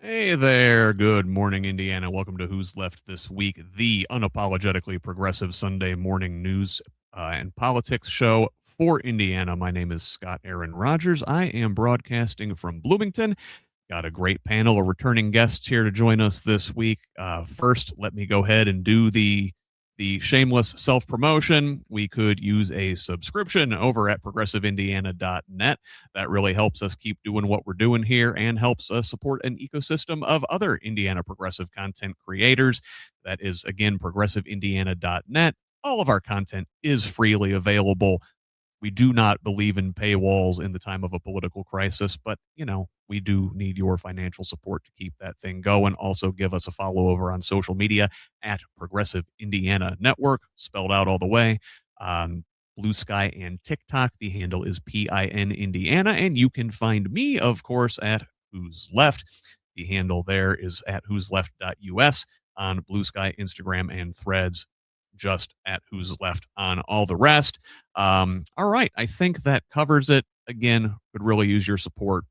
Hey there. Good morning, Indiana. Welcome to Who's Left This Week, the unapologetically progressive Sunday morning news and politics show for Indiana. My name is Scott Aaron Rogers. I am broadcasting from Bloomington. Got a great panel of returning guests here to join us this week. First, let me go ahead and do the shameless self-promotion. We could use a subscription over at progressiveindiana.net. That really helps us keep doing what we're doing here and helps us support an ecosystem of other Indiana progressive content creators. That is, again, progressiveindiana.net. All of our content is freely available. We do not believe in paywalls in the time of a political crisis, but, we do need your financial support to keep that thing going. Also, give us a follow over on social media at Progressive Indiana Network, spelled out all the way. Blue Sky and TikTok, the handle is PIN Indiana, and you can find me, of course, at Who's Left. The handle there is at who'sleft.us on Blue Sky, Instagram, and Threads. Just at Who's Left on all the rest. All right, I think that covers it. Again, could really use your support.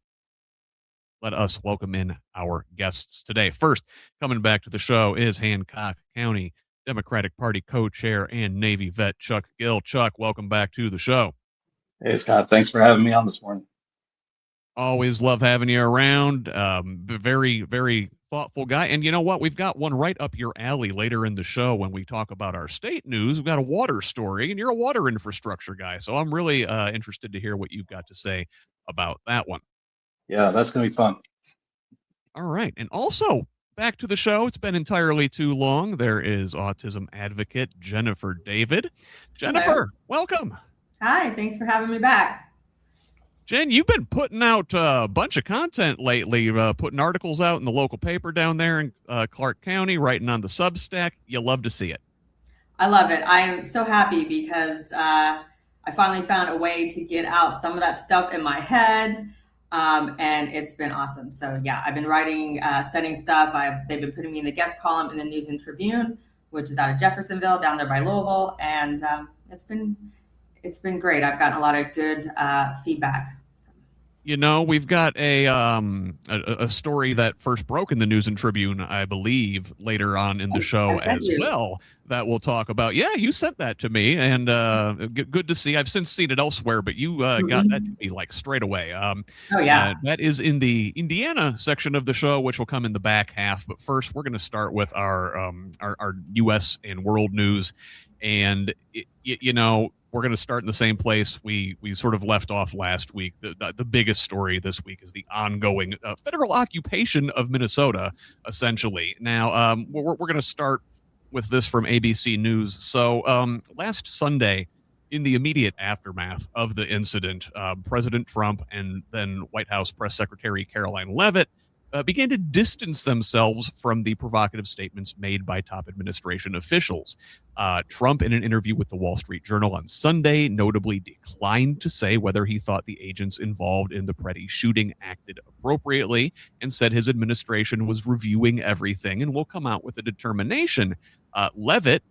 Let us welcome in our guests today. First, coming back to the show is Hancock County Democratic Party co-chair and Navy vet Chuck Gill. Chuck, welcome back to the show. Hey, Scott. Thanks for having me on this morning. Always love having you around. Very, very thoughtful guy. And you know what? We've got one right up your alley later in the show when we talk about our state news. We've got a water story, and you're a water infrastructure guy. So I'm really interested to hear what you've got to say about that one. Yeah, that's going to be fun. All right. And also, back to the show. It's been entirely too long. There is autism advocate Jennifer David. Jennifer, welcome. Hi. Thanks for having me back. Jen, you've been putting out a bunch of content lately, putting articles out in the local paper down there in Clark County, writing on the Substack. You love to see it. I love it. I'm so happy because I finally found a way to get out some of that stuff in my head, and it's been awesome. So, yeah, I've been writing, sending stuff. They've been putting me in the guest column in the News and Tribune, which is out of Jeffersonville, down there by Louisville, and it's been great. I've gotten a lot of good feedback. We've got a story that first broke in the News and Tribune, I believe, later on in the show as well, that we'll talk about. Yeah, you sent that to me, and good to see. I've since seen it elsewhere, but you got that to me like straight away. Oh, yeah. That is in the Indiana section of the show, which will come in the back half. But first, we're going to start with our U.S. and world news. And, we're going to start in the same place we sort of left off last week. The biggest story this week is the ongoing federal occupation of Minnesota, essentially. Now, we're going to start with this from ABC News. So last Sunday, in the immediate aftermath of the incident, President Trump and then White House Press Secretary Caroline Leavitt began to distance themselves from the provocative statements made by top administration officials. Trump, in an interview with the Wall Street Journal on Sunday, notably declined to say whether he thought the agents involved in the Pretti shooting acted appropriately, and said his administration was reviewing everything and will come out with a determination. Leavitt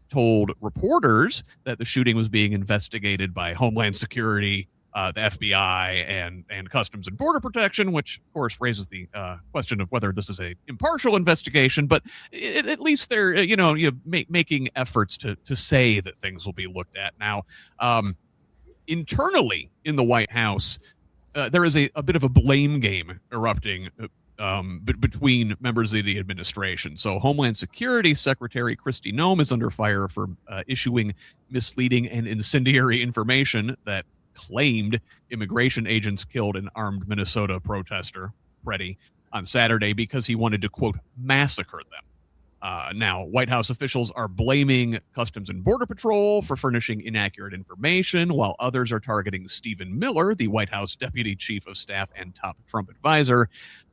told reporters that the shooting was being investigated by Homeland Security, the FBI, and Customs and Border Protection, which, of course, raises the question of whether this is a impartial investigation. But at least they're, making efforts to say that things will be looked at. Now, internally in the White House, there is a bit of a blame game erupting between members of the administration. So Homeland Security Secretary Kristi Noem is under fire for issuing misleading and incendiary information that claimed immigration agents killed an armed Minnesota protester, Pretti, on Saturday because he wanted to, quote, massacre them. Now, White House officials are blaming Customs and Border Patrol for furnishing inaccurate information, while others are targeting Stephen Miller, the White House Deputy Chief of Staff and top Trump advisor.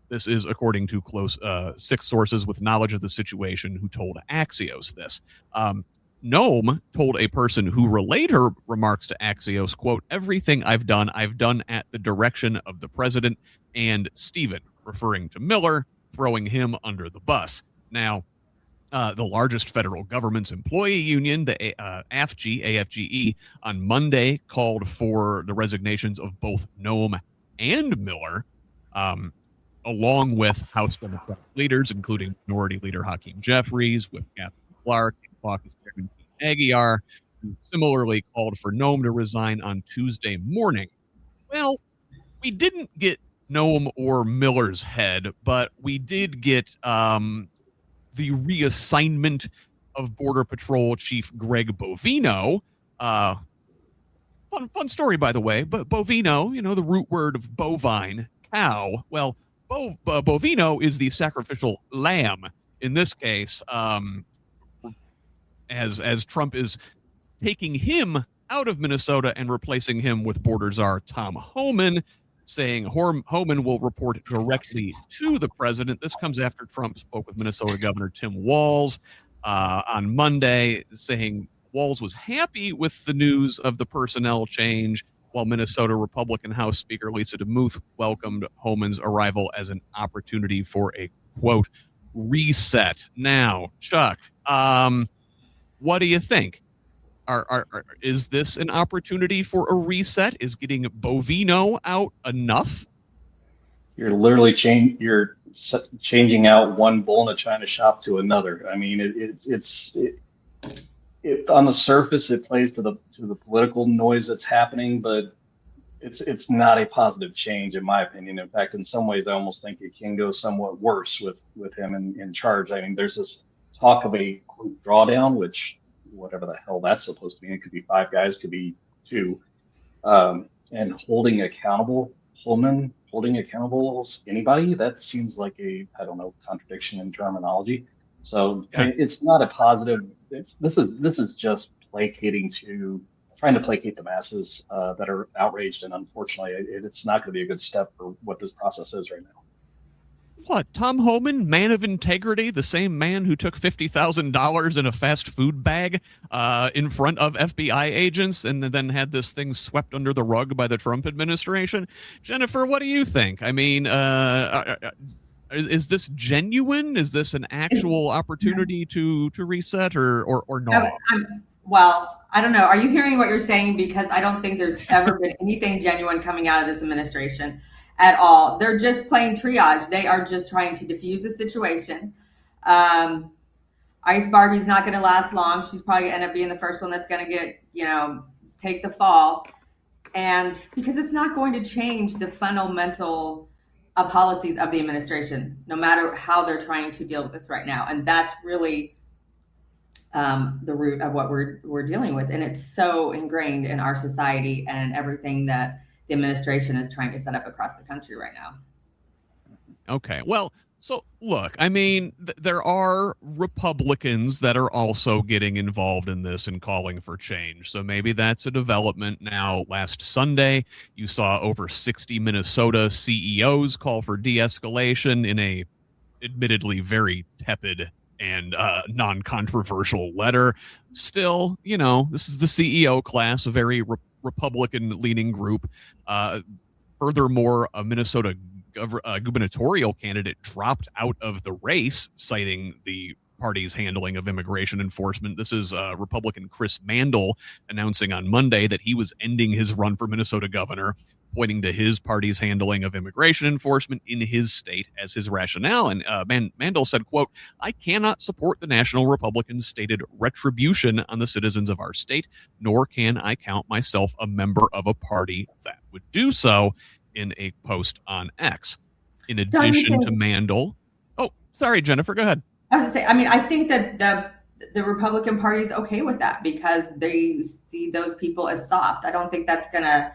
This is according to close 6 sources with knowledge of the situation who told Axios this. Noem told a person who relayed her remarks to Axios, quote, everything I've done at the direction of the president and Stephen, referring to Miller, throwing him under the bus. Now, the largest federal government's employee union, the AFGE, on Monday called for the resignations of both Noem and Miller. along with House Democratic leaders, including Minority Leader Hakeem Jeffries, with Catherine Clark, and Caucus Chairman Pete Aguiar, who similarly called for Noem to resign on Tuesday morning. Well, we didn't get Noem or Miller's head, but we did get the reassignment of Border Patrol Chief Greg Bovino. Fun story, by the way. But Bovino, the root word of bovine, cow. Well, Bovino is the sacrificial lamb in this case, as Trump is taking him out of Minnesota and replacing him with border czar Tom Homan, saying Homan will report directly to the president. This comes after Trump spoke with Minnesota Governor Tim Walz on Monday, saying Walz was happy with the news of the personnel change, while Minnesota Republican House Speaker Lisa DeMuth welcomed Homan's arrival as an opportunity for a, quote, reset. Now, Chuck, what do you think? Is this an opportunity for a reset? Is getting Bovino out enough? You're literally changing out one bull in a china shop to another. I mean, it on the surface it plays to the political noise that's happening, but it's not a positive change in my opinion. In fact, in some ways, I almost think it can go somewhat worse with him in charge. I mean, there's this talk of a quote, drawdown, which whatever the hell that's supposed to mean. It could be 5 guys, could be 2, and holding accountable anybody. That seems like a, I don't know, contradiction in terminology. So it's not a positive. This is just trying to placate the masses that are outraged, and unfortunately, it's not going to be a good step for what this process is right now. What, Tom Homan, man of integrity, the same man who took $50,000 in a fast food bag in front of FBI agents and then had this thing swept under the rug by the Trump administration? Jennifer, what do you think? I mean, is this genuine? Is this an actual opportunity to reset or not? Well, I don't know. Are you hearing what you're saying? Because I don't think there's ever been anything genuine coming out of this administration at all. They're just playing triage. They are just trying to diffuse the situation. Ice Barbie's not going to last long. She's probably going to end up being the first one that's going to get, take the fall. And because it's not going to change the fundamental policies of the administration, no matter how they're trying to deal with this right now. And that's really the root of what we're dealing with. And it's so ingrained in our society and everything that the administration is trying to set up across the country right now. Okay. Well, so look, I mean, there are Republicans that are also getting involved in this and calling for change. So maybe that's a development now. Last Sunday, you saw over 60 Minnesota CEOs call for de-escalation in a admittedly very tepid and non-controversial letter. Still, this is the CEO class, a very Republican-leaning group. Furthermore, a Minnesota gubernatorial candidate dropped out of the race, citing the party's handling of immigration enforcement. This is Republican Chris Mandel announcing on Monday that he was ending his run for Minnesota governor, pointing to his party's handling of immigration enforcement in his state as his rationale. And Mandel said, quote, "I cannot support the National Republicans' stated retribution on the citizens of our state, nor can I count myself a member of a party that would do so," in a post on X. In addition to Mandel. Oh, sorry, Jennifer, go ahead. I was going to say, I mean, I think that the Republican Party is okay with that because they see those people as soft. I don't think that's going to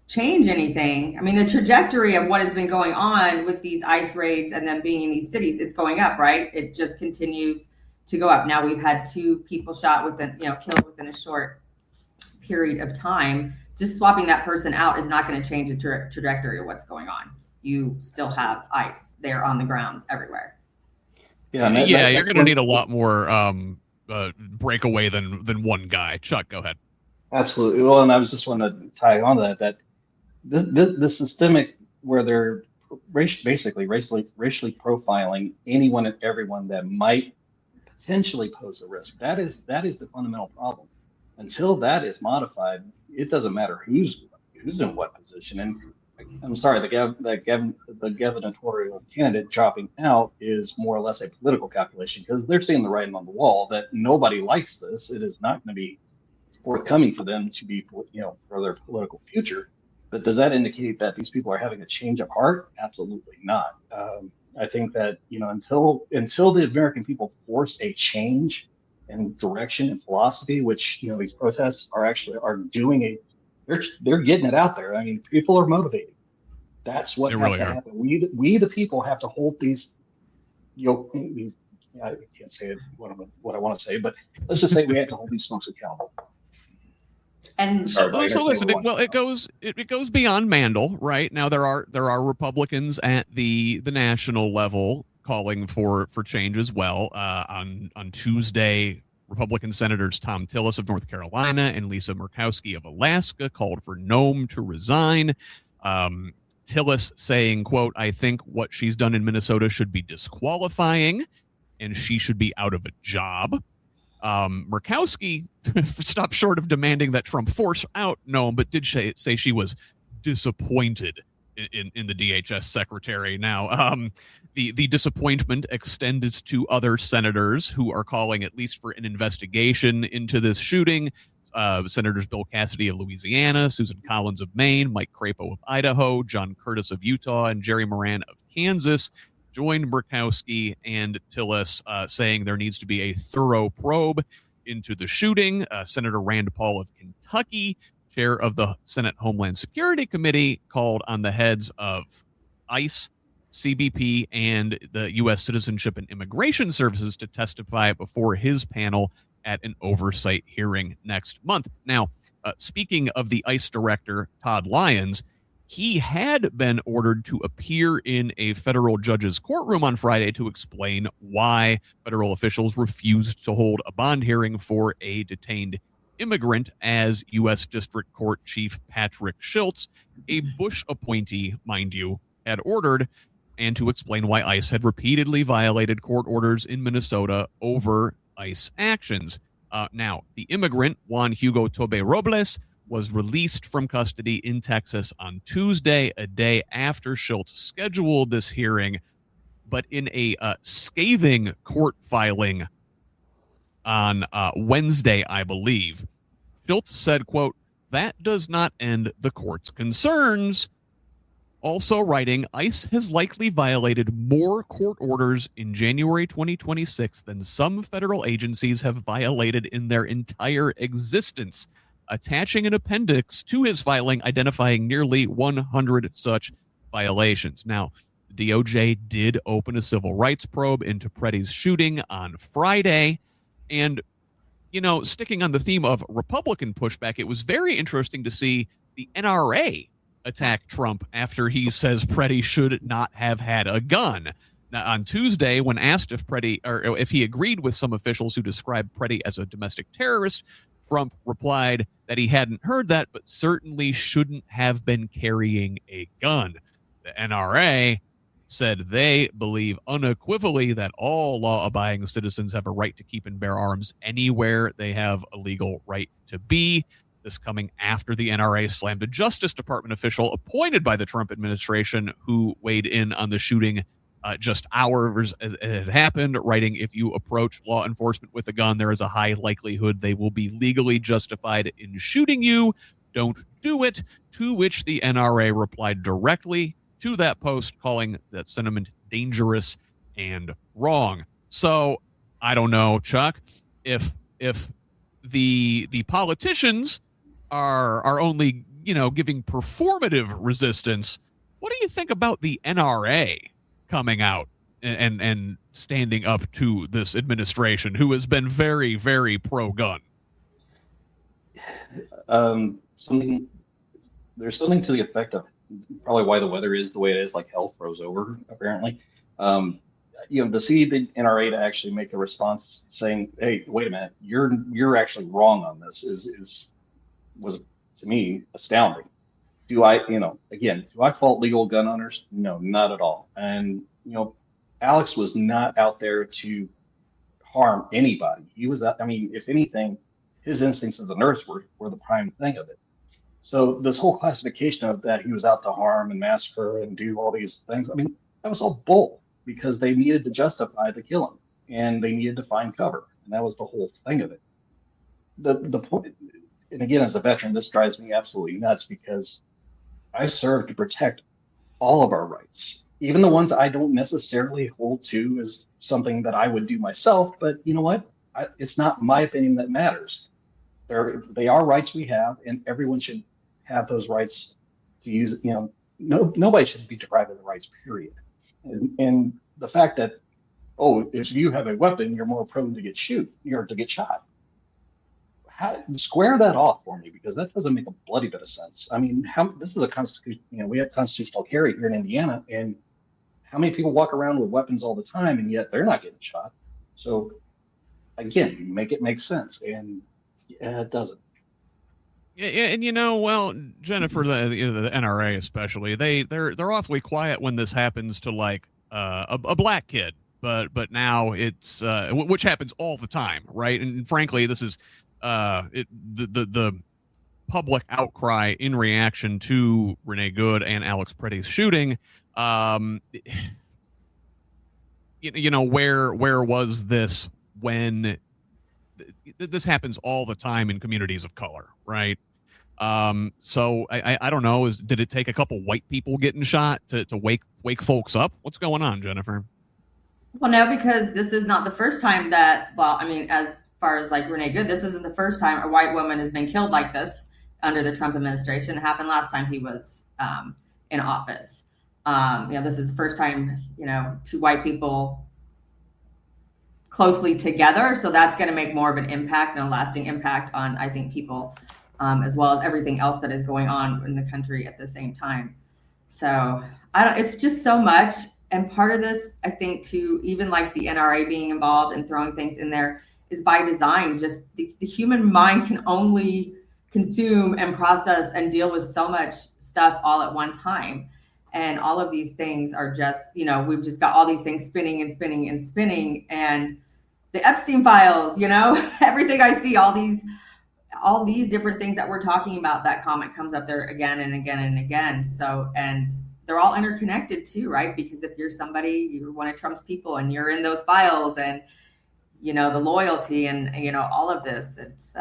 change anything. I mean, the trajectory of what has been going on with these ICE raids and them being in these cities, it's going up, right? It just continues to go up. Now we've had 2 people killed within a short period of time. Just swapping that person out is not going to change the trajectory of what's going on. You still have ICE there on the grounds everywhere. Yeah, you're going to need a lot more breakaway than one guy. Chuck, go ahead. Absolutely. Well, and I was just want to tie on to that the systemic where they're racially profiling anyone and everyone that might potentially pose a risk. That is the fundamental problem. Until that is modified, it doesn't matter who's in what position. And I'm sorry, the gubernatorial candidate dropping out is more or less a political calculation because they're seeing the writing on the wall that nobody likes this. It is not going to be forthcoming for them to be, for their political future. But does that indicate that these people are having a change of heart? Absolutely not. I think that, until the American people force a change in direction and philosophy, which, these protests are doing they're getting it out there. I mean, people are motivated. That's what has to happen. We the people have to hold these, I can't say what I want to say, but let's just say we have to hold these folks accountable. And so listen, it goes beyond Mandel, right? Now there are Republicans at the national level calling for change as well. On Tuesday, Republican Senators Tom Tillis of North Carolina and Lisa Murkowski of Alaska called for Noem to resign. Tillis saying, quote, "I think what she's done in Minnesota should be disqualifying and she should be out of a job." Murkowski stopped short of demanding that Trump force out Noem, but did say she was disappointed in the DHS secretary. Now, the disappointment extends to other senators who are calling at least for an investigation into this shooting. Senators Bill Cassidy of Louisiana, Susan Collins of Maine, Mike Crapo of Idaho, John Curtis of Utah, and Jerry Moran of Kansas joined Murkowski and Tillis, saying there needs to be a thorough probe into the shooting. Senator Rand Paul of Kentucky, chair of the Senate Homeland Security Committee, called on the heads of ICE, CBP, and the U.S. Citizenship and Immigration Services to testify before his panel at an oversight hearing next month. Now, speaking of the ICE director, Todd Lyons, he had been ordered to appear in a federal judge's courtroom on Friday to explain why federal officials refused to hold a bond hearing for a detained immigrant, as U.S. District Court Chief Patrick Schiltz, a Bush appointee, mind you, had ordered, and to explain why ICE had repeatedly violated court orders in Minnesota over ICE actions. Now, the immigrant, Juan Hugo Tobe Robles, was released from custody in Texas on Tuesday, a day after Schiltz scheduled this hearing. But in a scathing court filing on Wednesday, I believe, Schiltz said, quote, "That does not end the court's concerns." Also writing, ICE has likely violated more court orders in January 2026 than some federal agencies have violated in their entire existence, attaching an appendix to his filing identifying nearly 100 such violations. Now, the DOJ did open a civil rights probe into Pretti's shooting on Friday. And, sticking on the theme of Republican pushback, it was very interesting to see the NRA attack Trump after he says Pretti should not have had a gun. Now, on Tuesday, when asked if he agreed with some officials who described Pretti as a domestic terrorist, Trump replied that he hadn't heard that, but certainly shouldn't have been carrying a gun. The NRA said they believe unequivocally that all law-abiding citizens have a right to keep and bear arms anywhere they have a legal right to be. This coming after the NRA slammed a Justice Department official appointed by the Trump administration who weighed in on the shooting just hours as it had happened, writing, "If you approach law enforcement with a gun, there is a high likelihood they will be legally justified in shooting you. Don't do it." To which the NRA replied directly to that post, calling that sentiment dangerous and wrong. So I don't know, Chuck, if the politicians are only, giving performative resistance, what do you think about the NRA coming out and standing up to this administration, who has been very, very pro-gun? There's something to the effect of probably why the weather is the way it is, like hell froze over, apparently. To see the NRA to actually make a response saying, "Hey, wait a minute, you're actually wrong on this," was to me astounding. Do I fault legal gun owners? No, not at all. And Alex was not out there to harm anybody. He was, if anything, his instincts of the nurse were the prime thing of it. So this whole classification of that he was out to harm and massacre and do all these things, I mean, that was all bull because they needed to justify the killing and they needed to find cover. And that was the whole thing of it. The point, and again, as a veteran, this drives me absolutely nuts because I serve to protect all of our rights, even the ones I don't necessarily hold to as something that I would do myself. But you know what? It's not my opinion that matters. They are rights we have, and everyone should have those rights to use it. Nobody should be deprived of the rights, period. And the fact that, if you have a weapon, you're more prone to get shot. Square that off for me, because that doesn't make a bloody bit of sense. I mean, this is a constitution. We have constitutional carry here in Indiana, and how many people walk around with weapons all the time, and yet they're not getting shot? So, again, you make it make sense, and it doesn't. Yeah, and well, Jennifer, the NRA especially, they're awfully quiet when this happens to like a black kid, but now it's which happens all the time, right? And frankly, this is the public outcry in reaction to Renee Good and Alex Pretti's shooting. Where was this when this happens all the time in communities of color, right? So I don't know. Did it take a couple white people getting shot to wake folks up? What's going on, Jennifer? Well, no, because this is not the first time as far as like Renee Good, this isn't the first time a white woman has been killed like this under the Trump administration. It happened last time he was in office. This is the first time, two white people closely together. So that's going to make more of an impact and a lasting impact on, I think, people, as well as everything else that is going on in the country at the same time. So it's just so much. And part of this, I think, too, even like the NRA being involved and throwing things in there is by design. Just the human mind can only consume and process and deal with so much stuff all at one time. And all of these things are just, we've just got all these things spinning and spinning and spinning. And the Epstein files, everything I see, all these different things that we're talking about, that comment comes up there again and again and again. So, and they're all interconnected too, right? Because if you're you're one of Trump's people and you're in those files and, the loyalty and, all of this, it's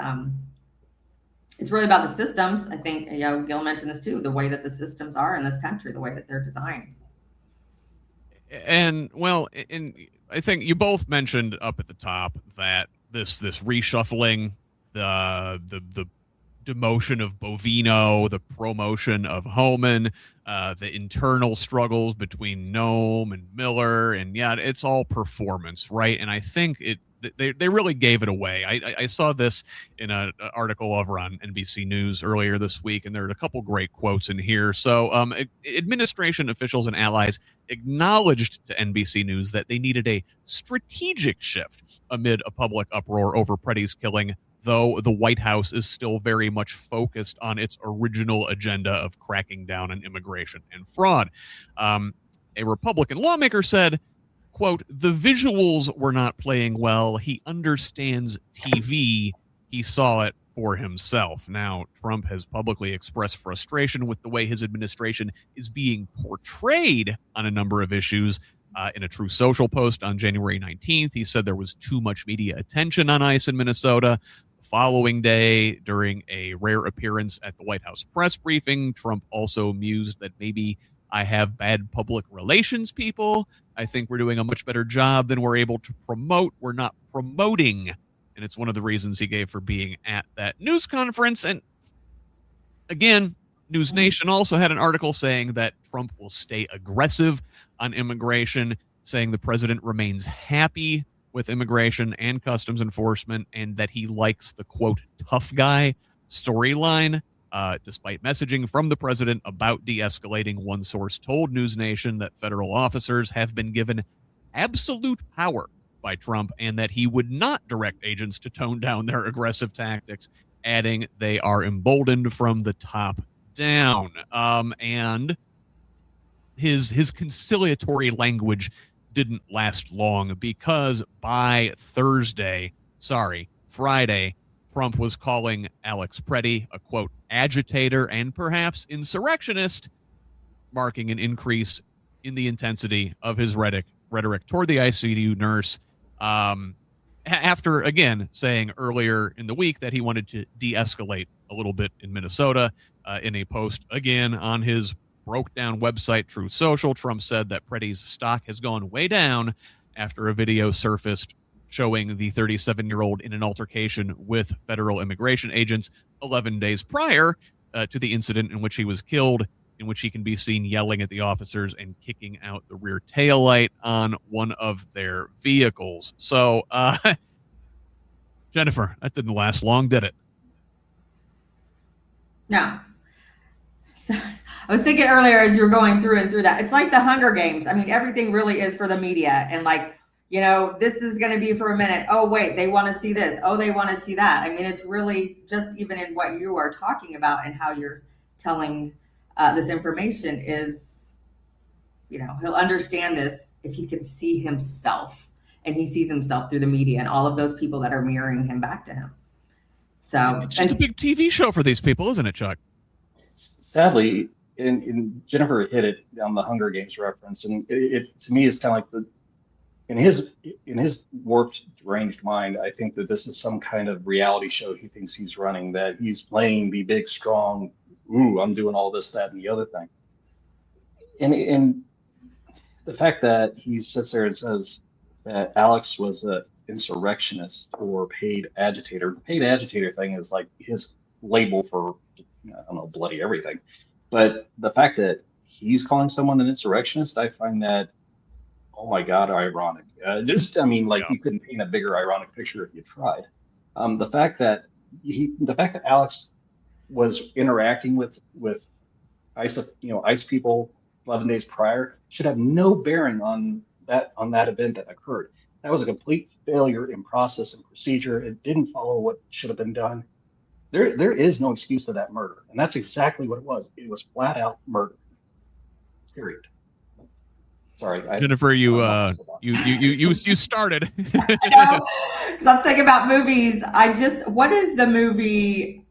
really about the systems. I think, Gill mentioned this too, the way that the systems are in this country, the way that they're designed. And I think you both mentioned up at the top that this reshuffling, the demotion of Bovino, the promotion of Homan, the internal struggles between Noem and Miller, and it's all performance, right? And I think they really gave it away. I saw this in an article over on NBC News earlier this week, and there are a couple great quotes in here. So administration officials and allies acknowledged to NBC News that they needed a strategic shift amid a public uproar over Pretti's killing, though the White House is still very much focused on its original agenda of cracking down on immigration and fraud. A Republican lawmaker said, quote, "The visuals were not playing well. He understands TV. He saw it for himself." Now, Trump has publicly expressed frustration with the way his administration is being portrayed on a number of issues. In a True Social post on January 19th, he said there was too much media attention on ICE in Minnesota. The following day, during a rare appearance at the White House press briefing, Trump also mused that maybe I have bad public relations people. I think we're doing a much better job than we're able to promote. We're not promoting. And it's one of the reasons he gave for being at that news conference. And again, NewsNation also had an article saying that Trump will stay aggressive on immigration, saying the president remains happy with immigration and customs enforcement, and that he likes the, quote, tough guy storyline. Despite messaging from the president about de-escalating, one source told NewsNation that federal officers have been given absolute power by Trump and that he would not direct agents to tone down their aggressive tactics, adding they are emboldened from the top down. And his conciliatory language didn't last long, because by Friday, Trump was calling Alex Pretti a, quote, agitator and perhaps insurrectionist, marking an increase in the intensity of his rhetoric toward the ICU nurse. After, again, saying earlier in the week that he wanted to de-escalate a little bit in Minnesota. In a post, again, on his broke-down website, Truth Social, Trump said that Pretti's stock has gone way down after a video surfaced showing the 37-year-old in an altercation with federal immigration agents 11 days prior to the incident in which he was killed, in which he can be seen yelling at the officers and kicking out the rear taillight on one of their vehicles. So, Jennifer, that didn't last long, did it? No. So, I was thinking earlier as you were going through that, it's like the Hunger Games. I mean, everything really is for the media. And like, you know, this is going to be for a minute. Oh, wait, they want to see this. Oh, they want to see that. I mean, it's really just even in what you are talking about and how you're telling this information is, you know, he'll understand this if he can see himself, and he sees himself through the media and all of those people that are mirroring him back to him. So it's just a big TV show for these people, isn't it, Chuck? Sadly, in Jennifer hit it on the Hunger Games reference, and it to me is kind of like in his warped, deranged mind, I think that this is some kind of reality show he thinks he's running, that he's playing the big, strong, ooh, I'm doing all this, that, and the other thing. And the fact that he sits there and says that Alex was an insurrectionist or paid agitator. The paid agitator thing is like his label for, I don't know, bloody everything. But the fact that he's calling someone an insurrectionist, I find that, oh my God, ironic. You couldn't paint a bigger ironic picture if you tried. The fact that Alex was interacting with ICE people 11 days prior should have no bearing on that event that occurred. That was a complete failure in process and procedure. It didn't follow what should have been done. There is no excuse for that murder, and that's exactly what it was. It was flat out murder. Period. Sorry, Jennifer, you started. I know. Something about movies. What is the movie?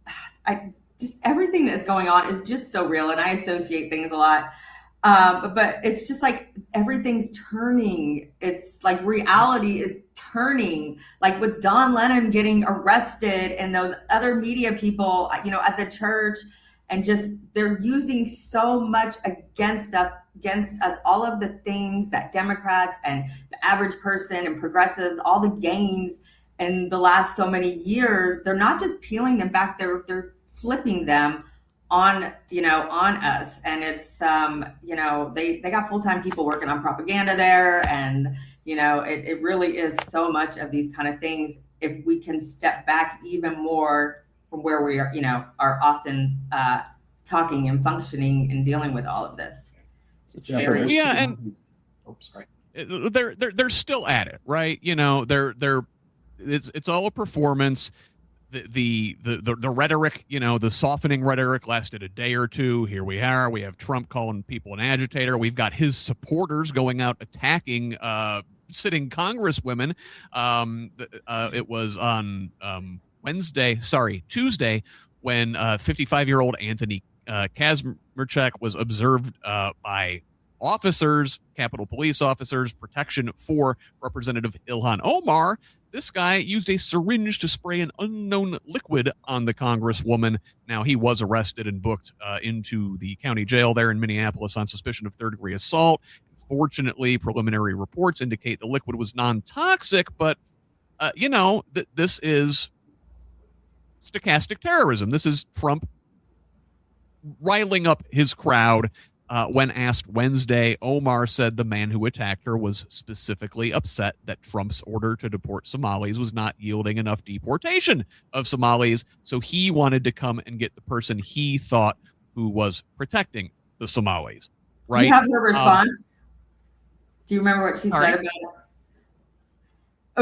Everything that's going on is just so real, and I associate things a lot. But it's just like everything's turning. It's like reality is turning, like with Don Lennon getting arrested and those other media people, at the church, and just they're using so much against us, all of the things that Democrats and the average person and progressives, all the gains in the last so many years, they're not just peeling them back, they're flipping them on us. And it's, they got full-time people working on propaganda there. And, it really is so much of these kind of things. If we can step back even more from where we are often talking and functioning and dealing with all of this. They're still at it, right? It's all a performance. The rhetoric, the softening rhetoric lasted a day or two. Here we are. We have Trump calling people an agitator. We've got his supporters going out attacking sitting congresswomen. It was on Tuesday, when 55-year-old Anthony Kazmirchek was observed by officers, Capitol Police officers, protection for Representative Ilhan Omar. This guy used a syringe to spray an unknown liquid on the congresswoman. Now, he was arrested and booked into the county jail there in Minneapolis on suspicion of third-degree assault. Fortunately, preliminary reports indicate the liquid was non-toxic, but, this is stochastic terrorism. This is Trump riling up his crowd. When asked Wednesday, Omar said the man who attacked her was specifically upset that Trump's order to deport Somalis was not yielding enough deportation of Somalis, so he wanted to come and get the person he thought who was protecting the Somalis. Right? Do you have her response? Do you remember what she said about it? It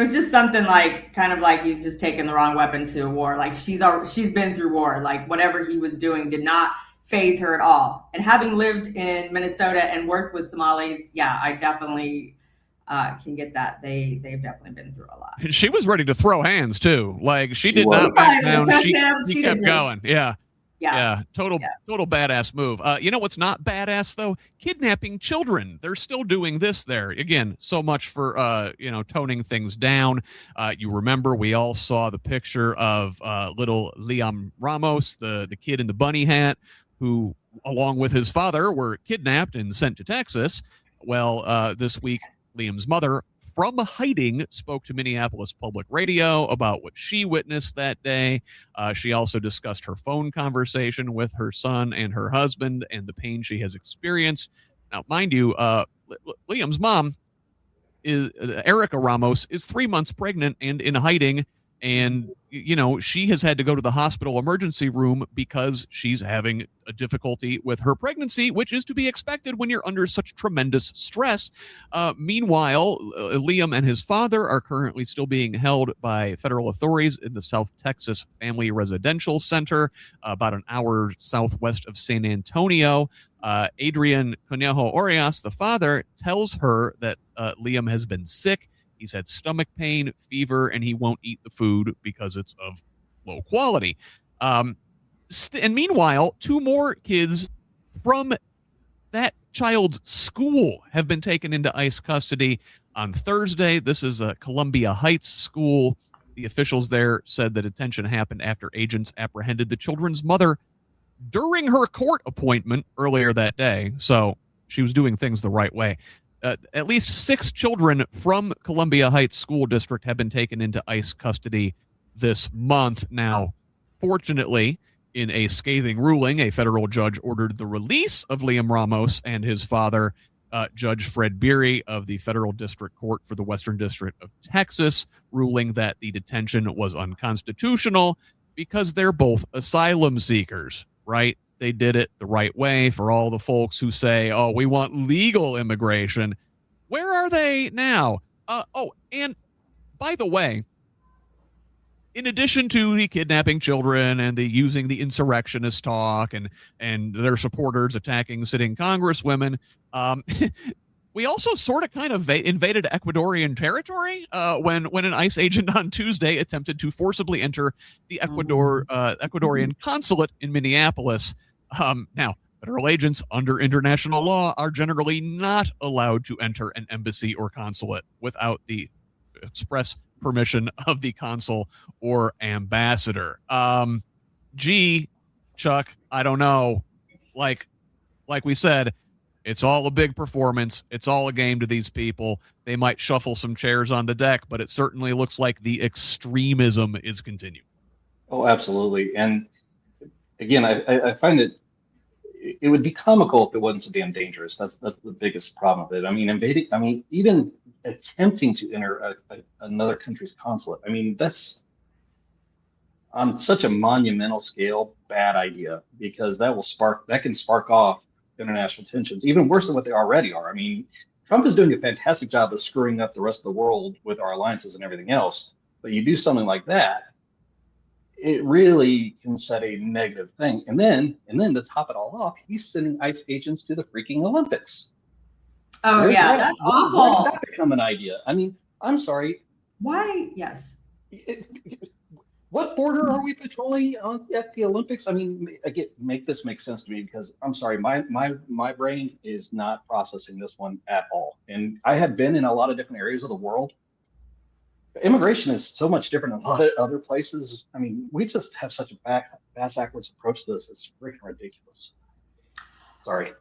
was just something like, kind of like he's just taking the wrong weapon to a war. Like she's been through war. Like whatever he was doing did not faze her at all. And having lived in Minnesota and worked with Somalis, yeah, I definitely can get that. They've definitely been through a lot. And she was ready to throw hands too. Like she did not back down. She kept going. Yeah. Total badass move. You know what's not badass though? Kidnapping children. They're still doing this there. Again, so much for toning things down. You remember we all saw the picture of little Liam Ramos, the kid in the bunny hat, who along with his father were kidnapped and sent to Texas. Well, this week Liam's mother, from hiding, spoke to Minneapolis Public Radio about what she witnessed that day. She also discussed her phone conversation with her son and her husband and the pain she has experienced. Now, mind you, Liam's mom, Erica Ramos, is 3 months pregnant and in hiding. And, she has had to go to the hospital emergency room because she's having a difficulty with her pregnancy, which is to be expected when you're under such tremendous stress. Meanwhile, Liam and his father are currently still being held by federal authorities in the South Texas Family Residential Center, about an hour southwest of San Antonio. Adrian Conejo Orias, the father, tells her that Liam has been sick. He's had stomach pain, fever, and he won't eat the food because it's of low quality. And meanwhile, 2 more kids from that child's school have been taken into ICE custody on Thursday. This is a Columbia Heights school. The officials there said the detention happened after agents apprehended the children's mother during her court appointment earlier that day. So she was doing things the right way. At least 6 children from Columbia Heights School District have been taken into ICE custody this month. Now, fortunately, in a scathing ruling, a federal judge ordered the release of Liam Ramos and his father, Judge Fred Biery of the Federal District Court for the Western District of Texas, ruling that the detention was unconstitutional because they're both asylum seekers, right? They did it the right way. For all the folks who say, oh, we want legal immigration, where are they now? And by the way, in addition to the kidnapping children and the using the insurrectionist talk and their supporters attacking sitting congresswomen, we also sort of kind of invaded Ecuadorian territory when an ICE agent on Tuesday attempted to forcibly enter the Ecuadorian consulate in Minneapolis. Now, federal agents under international law are generally not allowed to enter an embassy or consulate without the express permission of the consul or ambassador. Chuck, I don't know. Like we said, it's all a big performance. It's all a game to these people. They might shuffle some chairs on the deck, but it certainly looks like the extremism is continuing. Oh, absolutely. And again, I find it would be comical if it wasn't so damn dangerous. That's the biggest problem with it. Even attempting to enter another country's consulate. That's on such a monumental scale, bad idea, because that can spark off international tensions, even worse than what they already are. Trump is doing a fantastic job of screwing up the rest of the world with our alliances and everything else. But you do something like that, it really can set a negative thing. And then to top it all off, he's sending ICE agents to the freaking Olympics. Oh, yeah, that's awful. Where did that become an idea? I'm sorry. Why? Yes. What border are we patrolling at the Olympics? Make this make sense to me, because I'm sorry, my brain is not processing this one at all. And I have been in a lot of different areas of the world. Immigration is so much different in a lot of other places. We just have such a backwards approach to this. It's freaking ridiculous. Sorry.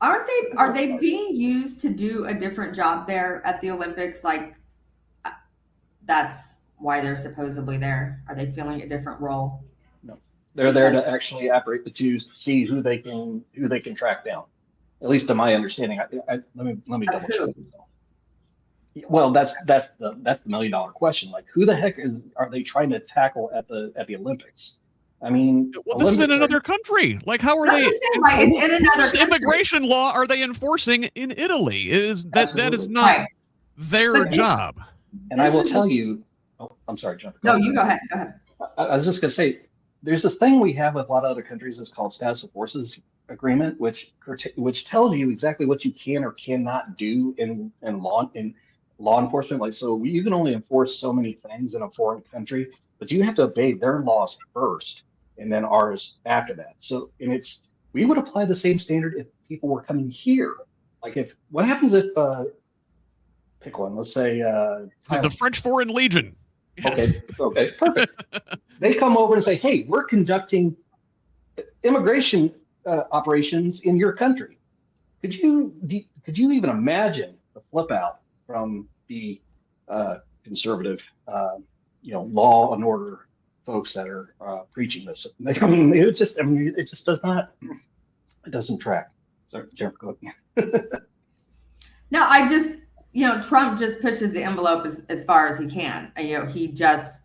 Are they being used to do a different job there at the Olympics? Like, that's why they're supposedly there. Are they filling a different role? No, they're there to actually operate the twos, see who they can track down. At least to my understanding. Let me double check. Well, that's the $1 million question. Like, who the heck are they trying to tackle at the Olympics? This is in another country. Like, how are they? Right, it's in another country. Immigration law are they enforcing in Italy? That is not their job. And I will tell you. Oh, I'm sorry, Jennifer. No, you go ahead. Go ahead. I was just going to say, there's this thing we have with a lot of other countries. It's called status of forces agreement, which tells you exactly what you can or cannot do in law enforcement. Like, so you can only enforce so many things in a foreign country, but you have to obey their laws first and then ours after that. So, and we would apply the same standard if people were coming here. Like, what happens if pick one, let's say the French Foreign Legion. Yes. Okay, perfect. They come over and say, hey, we're conducting immigration operations in your country. Could you even imagine the flip out from the conservative, law and order folks that are preaching this? I mean, it just does not. It doesn't track. Sorry, Jennifer, go ahead. No, Trump just pushes the envelope as far as he can. He just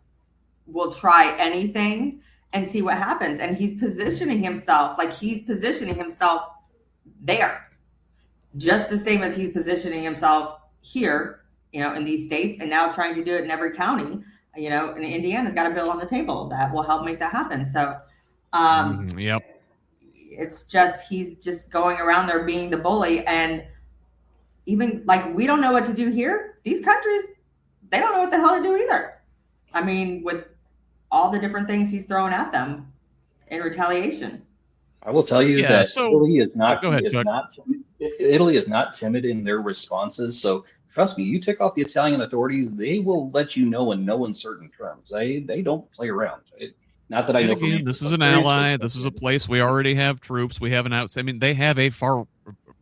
will try anything and see what happens. And he's positioning himself there, just the same as he's positioning himself here, in these states, and now trying to do it in every county. And Indiana's got a bill on the table that will help make that happen. So, yep. It's just, he's just going around there being the bully. And even like, we don't know what to do here. These countries, they don't know what the hell to do either. I mean, with all the different things he's throwing at them in retaliation. I will tell you that Italy is not. Go ahead, Italy is not timid in their responses. So trust me, you take off the Italian authorities, they will let you know in no uncertain terms. They don't play around. Not that I know. Again, this is an ally. This is a place we already have troops. We have they have a far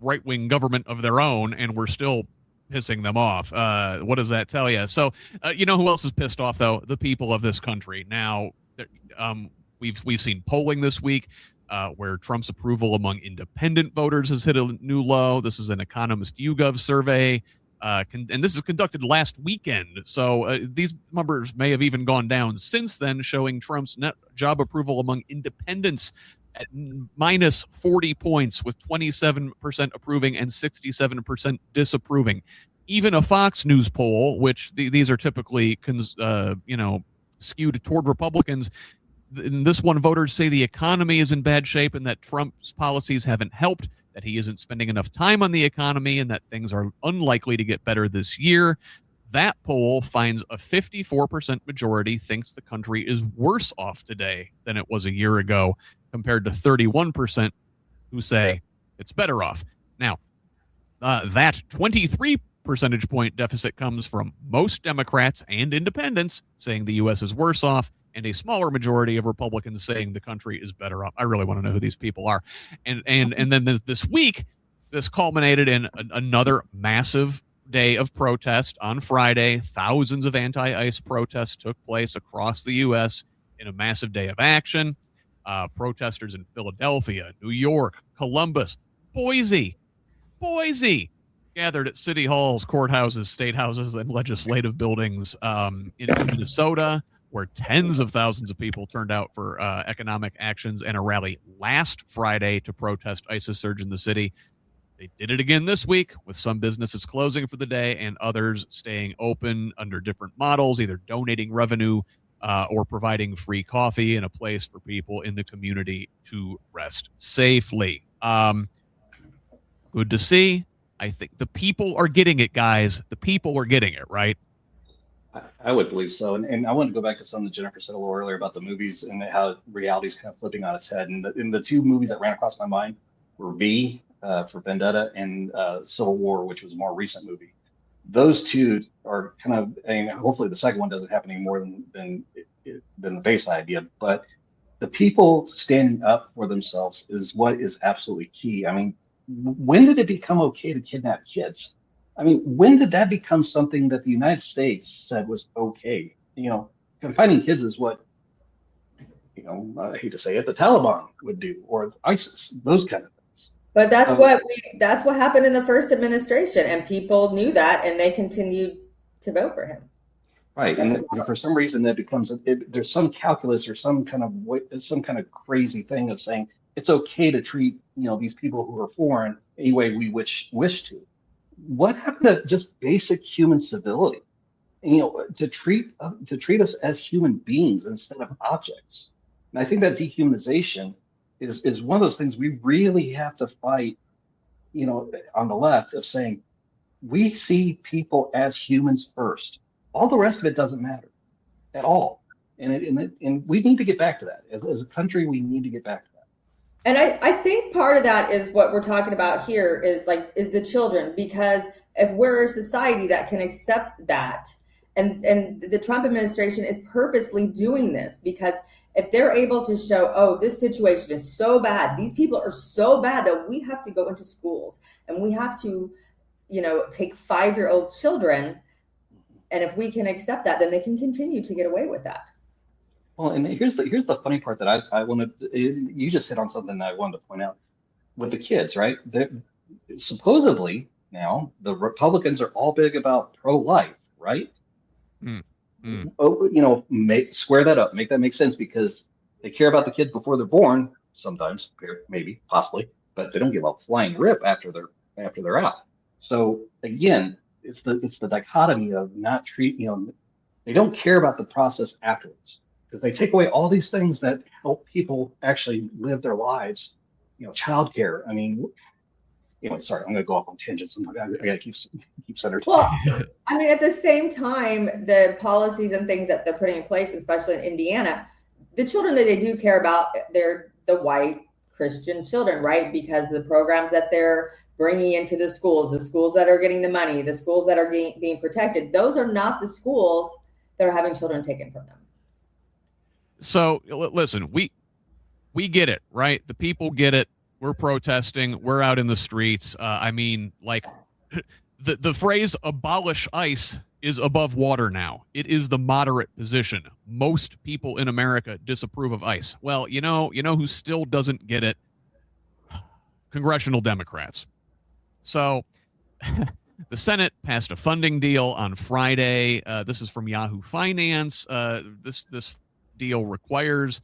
right-wing government of their own, and we're still pissing them off. What does that tell you? So, you know who else is pissed off, though? The people of this country. Now, we've seen polling this week where Trump's approval among independent voters has hit a new low. This is an Economist YouGov survey, and this is conducted last weekend. So these numbers may have even gone down since then, showing Trump's net job approval among independents at minus 40 points, with 27% approving and 67% disapproving. Even a Fox News poll, which these are typically skewed toward Republicans, in this one, voters say the economy is in bad shape and that Trump's policies haven't helped, that he isn't spending enough time on the economy, and that things are unlikely to get better this year. That poll finds a 54% majority thinks the country is worse off today than it was a year ago, compared to 31% who say it's better off. Now, that 23 percentage point deficit comes from most Democrats and independents saying the U.S. is worse off, and a smaller majority of Republicans saying the country is better off. I really want to know who these people are. And then this week, this culminated in another massive day of protest on Friday. Thousands of anti-ICE protests took place across the U.S. in a massive day of action. Protesters in Philadelphia, New York, Columbus, Boise gathered at city halls, courthouses, state houses, and legislative buildings in Minnesota, where tens of thousands of people turned out for economic actions and a rally last Friday to protest ISIS surge in the city. They did it again this week, with some businesses closing for the day and others staying open under different models, either donating revenue or providing free coffee and a place for people in the community to rest safely. Good to see. I think the people are getting it, guys. The people are getting it, right? I would believe so. And I want to go back to something that Jennifer said a little earlier about the movies and how reality is kind of flipping on its head. And the two movies that ran across my mind were V for Vendetta and Civil War, which was a more recent movie. Those two are kind of, and hopefully the second one doesn't happen any more than the base idea. But the people standing up for themselves is what is absolutely key. I mean, when did it become okay to kidnap kids? I mean, when did that become something that the United States said was okay? Confining kids is what, I hate to say it, the Taliban would do, or ISIS, those kind of things. But that's what happened in the first administration, and people knew that, and they continued to vote for him. Right, and for some reason that becomes there's some calculus or some kind of crazy thing of saying it's okay to treat these people who are foreign any way we wish to. What happened to just basic human civility? To treat us as human beings instead of objects. And I think that dehumanization is one of those things we really have to fight, on the left, of saying we see people as humans first. All the rest of it doesn't matter at all. And we need to get back to that. As a country, we need to get back to that. And I think part of that is what we're talking about here is the children, because if we're a society that can accept that, and the Trump administration is purposely doing this, because if they're able to show, oh, this situation is so bad, these people are so bad that we have to go into schools and we have to, take 5-year-old children. And if we can accept that, then they can continue to get away with that. Well, and here's the funny part that I wanted. You just hit on something that I wanted to point out with the kids, right? Supposedly now the Republicans are all big about pro-life, right? Oh, square that up, make that make sense, because they care about the kids before they're born. Sometimes, maybe, possibly, but they don't give a flying rip after they're out. So again, it's the dichotomy of not they don't care about the process afterwards, because they take away all these things that help people actually live their lives. Childcare. I mean, sorry, I'm going to go off on tangents. I got to keep centered. Well, I mean, at the same time, the policies and things that they're putting in place, especially in Indiana, the children that they do care about, they're the white Christian children, right? Because the programs that they're bringing into the schools that are getting the money, the schools that are being protected, those are not the schools that are having children taken from them. So listen, we get it, right? The people get it. We're protesting. We're out in the streets. The phrase abolish ICE is above water now. It is the moderate position. Most people in America disapprove of ICE. Well, you know who still doesn't get it? Congressional Democrats. So the Senate passed a funding deal on Friday. This is from Yahoo Finance. This deal requires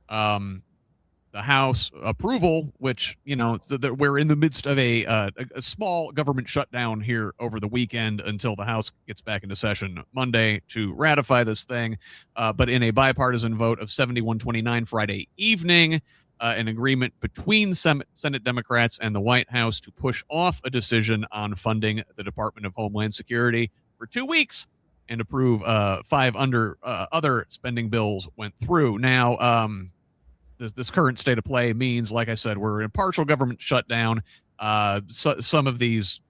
the House approval, which, we're in the midst of a small government shutdown here over the weekend until the House gets back into session Monday to ratify this thing. But in a bipartisan vote of 71-29 Friday evening, an agreement between Senate Democrats and the White House to push off a decision on funding the Department of Homeland Security for 2 weeks and approve 5 other spending bills went through. Now, this current state of play means, like I said, we're in a partial government shutdown. Some of these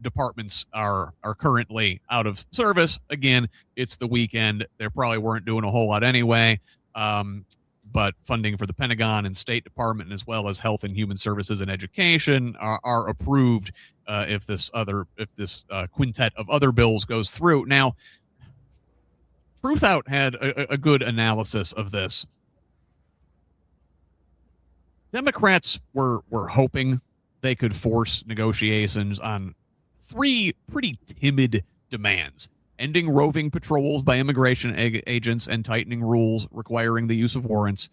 departments are currently out of service. Again, it's the weekend. They probably weren't doing a whole lot anyway. But funding for the Pentagon and State Department, as well as Health and Human Services and Education, are approved if this quintet of other bills goes through. Now, Truthout had a good analysis of this. Democrats were hoping they could force negotiations on 3 pretty timid demands: ending roving patrols by immigration agents and tightening rules requiring the use of warrants,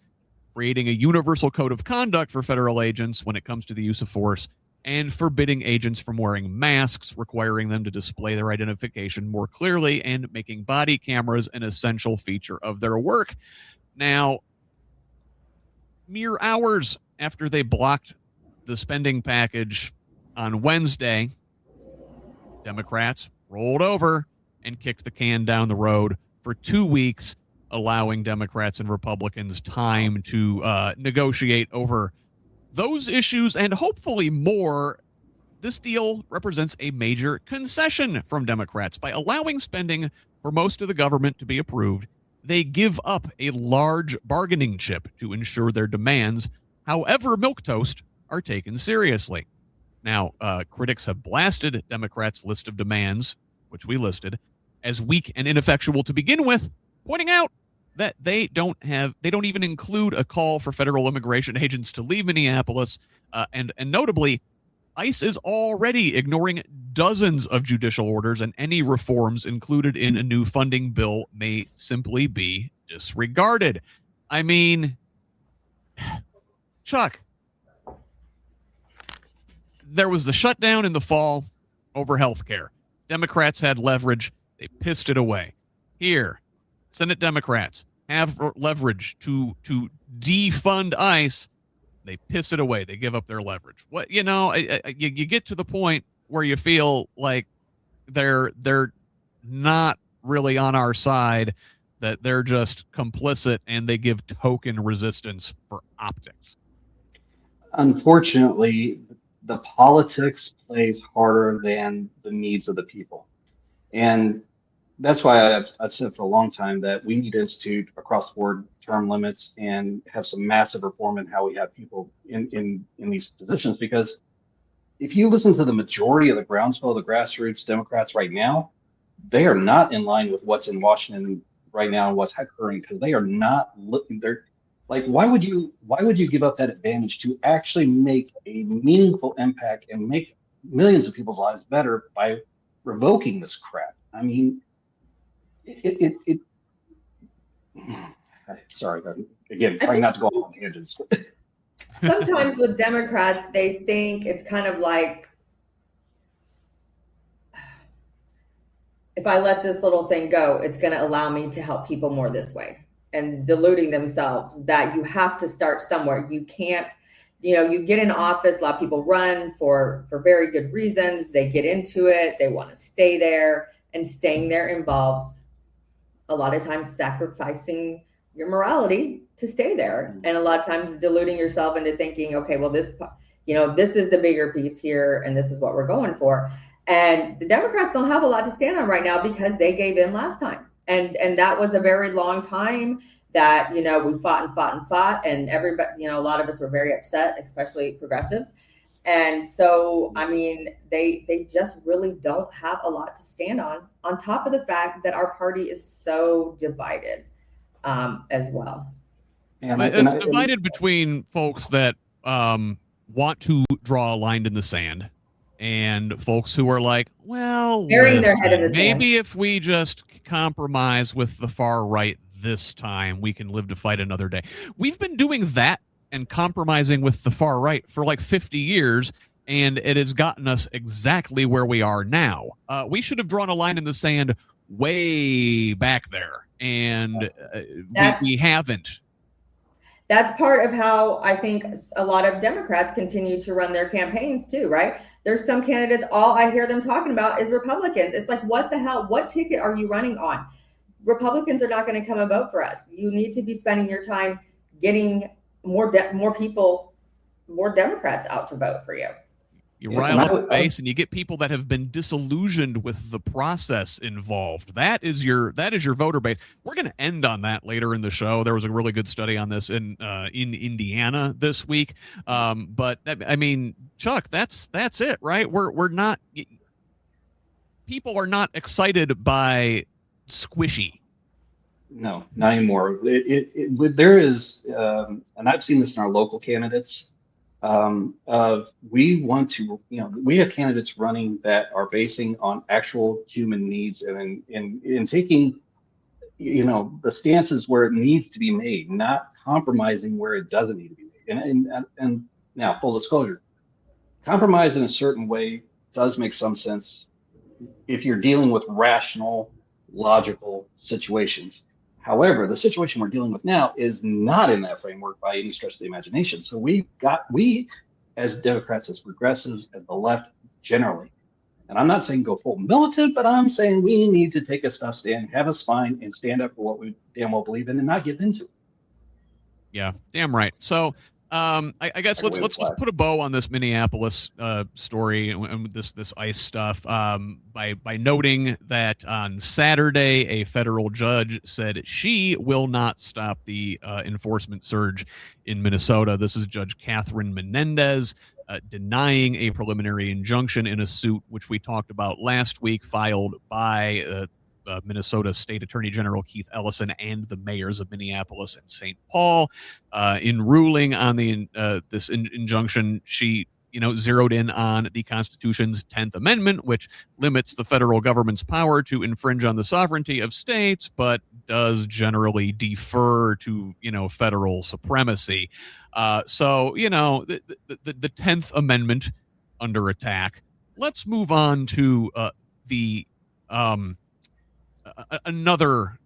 creating a universal code of conduct for federal agents when it comes to the use of force, and forbidding agents from wearing masks, requiring them to display their identification more clearly, and making body cameras an essential feature of their work. Now, mere hours after they blocked the spending package on Wednesday, Democrats rolled over and kicked the can down the road for 2 weeks, allowing Democrats and Republicans time to negotiate over those issues and hopefully more. This deal represents a major concession from Democrats. By allowing spending for most of the government to be approved, they give up a large bargaining chip to ensure their demands, however milquetoast, are taken seriously. Now, critics have blasted Democrats' list of demands, which we listed, as weak and ineffectual to begin with, pointing out that they don't even include a call for federal immigration agents to leave Minneapolis, and notably, ICE is already ignoring dozens of judicial orders, and any reforms included in a new funding bill may simply be disregarded. I mean, Chuck, there was the shutdown in the fall over health care. Democrats had leverage. They pissed it away. Here, Senate Democrats have leverage to defund ICE, they piss it away. They give up their leverage. What you get to the point where you feel like they're not really on our side, that they're just complicit, and they give token resistance for optics. Unfortunately, the politics plays harder than the needs of the people. And that's why I've said for a long time that we need to institute across the board term limits and have some massive reform in how we have people in these positions. Because if you listen to the majority of the groundswell, the grassroots Democrats right now, they are not in line with what's in Washington right now and what's occurring, because they are not looking. They're like, why would you give up that advantage to actually make a meaningful impact and make millions of people's lives better by revoking this crap? I mean, sorry, again, trying not to go off on tangents. Sometimes with Democrats, they think it's kind of like, if I let this little thing go, it's going to allow me to help people more this way, and deluding themselves that you have to start somewhere. You can't, you get in office, a lot of people run for very good reasons. They get into it. They want to stay there, and staying there involves a lot of times sacrificing your morality to stay there. And a lot of times deluding yourself into thinking, okay, well, this is the bigger piece here, and this is what we're going for. And the Democrats don't have a lot to stand on right now because they gave in last time. And that was a very long time that, we fought. And everybody, a lot of us were very upset, especially progressives. And so, I mean, they just really don't have a lot to stand on top of the fact that our party is so divided as well. It's divided between folks that want to draw a line in the sand, and folks who are like, well, burying their head in the maybe sand. If we just compromise with the far right this time, we can live to fight another day. We've been doing that and compromising with the far right for like 50 years, and it has gotten us exactly where we are now. We should have drawn a line in the sand way back there, and we haven't. That's part of how I think a lot of Democrats continue to run their campaigns too, right? There's some candidates, all I hear them talking about is Republicans. It's like, what the hell? What ticket are you running on? Republicans are not going to come and vote for us. You need to be spending your time getting more people, more Democrats out to vote for you. You rile up the base, and you get people that have been disillusioned with the process involved. That is your voter base. We're going to end on that later in the show. There was a really good study on this in Indiana this week. But I mean, Chuck, that's it, right? We're not. People are not excited by squishy. No, not anymore. There is, and I've seen this in our local candidates. We want to, we have candidates running that are basing on actual human needs and in taking, the stances where it needs to be made, not compromising where it doesn't need to be made. And now, full disclosure, compromise in a certain way does make some sense if you're dealing with rational, logical situations. However, the situation we're dealing with now is not in that framework by any stretch of the imagination. So we as Democrats, as progressives, as the left generally, and I'm not saying go full militant, but I'm saying we need to take a tough stand, have a spine, and stand up for what we damn well believe in and not give into it. Yeah, damn right. So I guess let's put a bow on this Minneapolis story and this ICE stuff by noting that on Saturday a federal judge said she will not stop the enforcement surge in Minnesota. This is Judge Catherine Menendez denying a preliminary injunction in a suit which we talked about last week, filed by Minnesota State Attorney General Keith Ellison and the mayors of Minneapolis and St. Paul. In ruling on the this injunction, she zeroed in on the Constitution's 10th Amendment, which limits the federal government's power to infringe on the sovereignty of states, but does generally defer to federal supremacy. So the 10th Amendment under attack. Let's move on to the another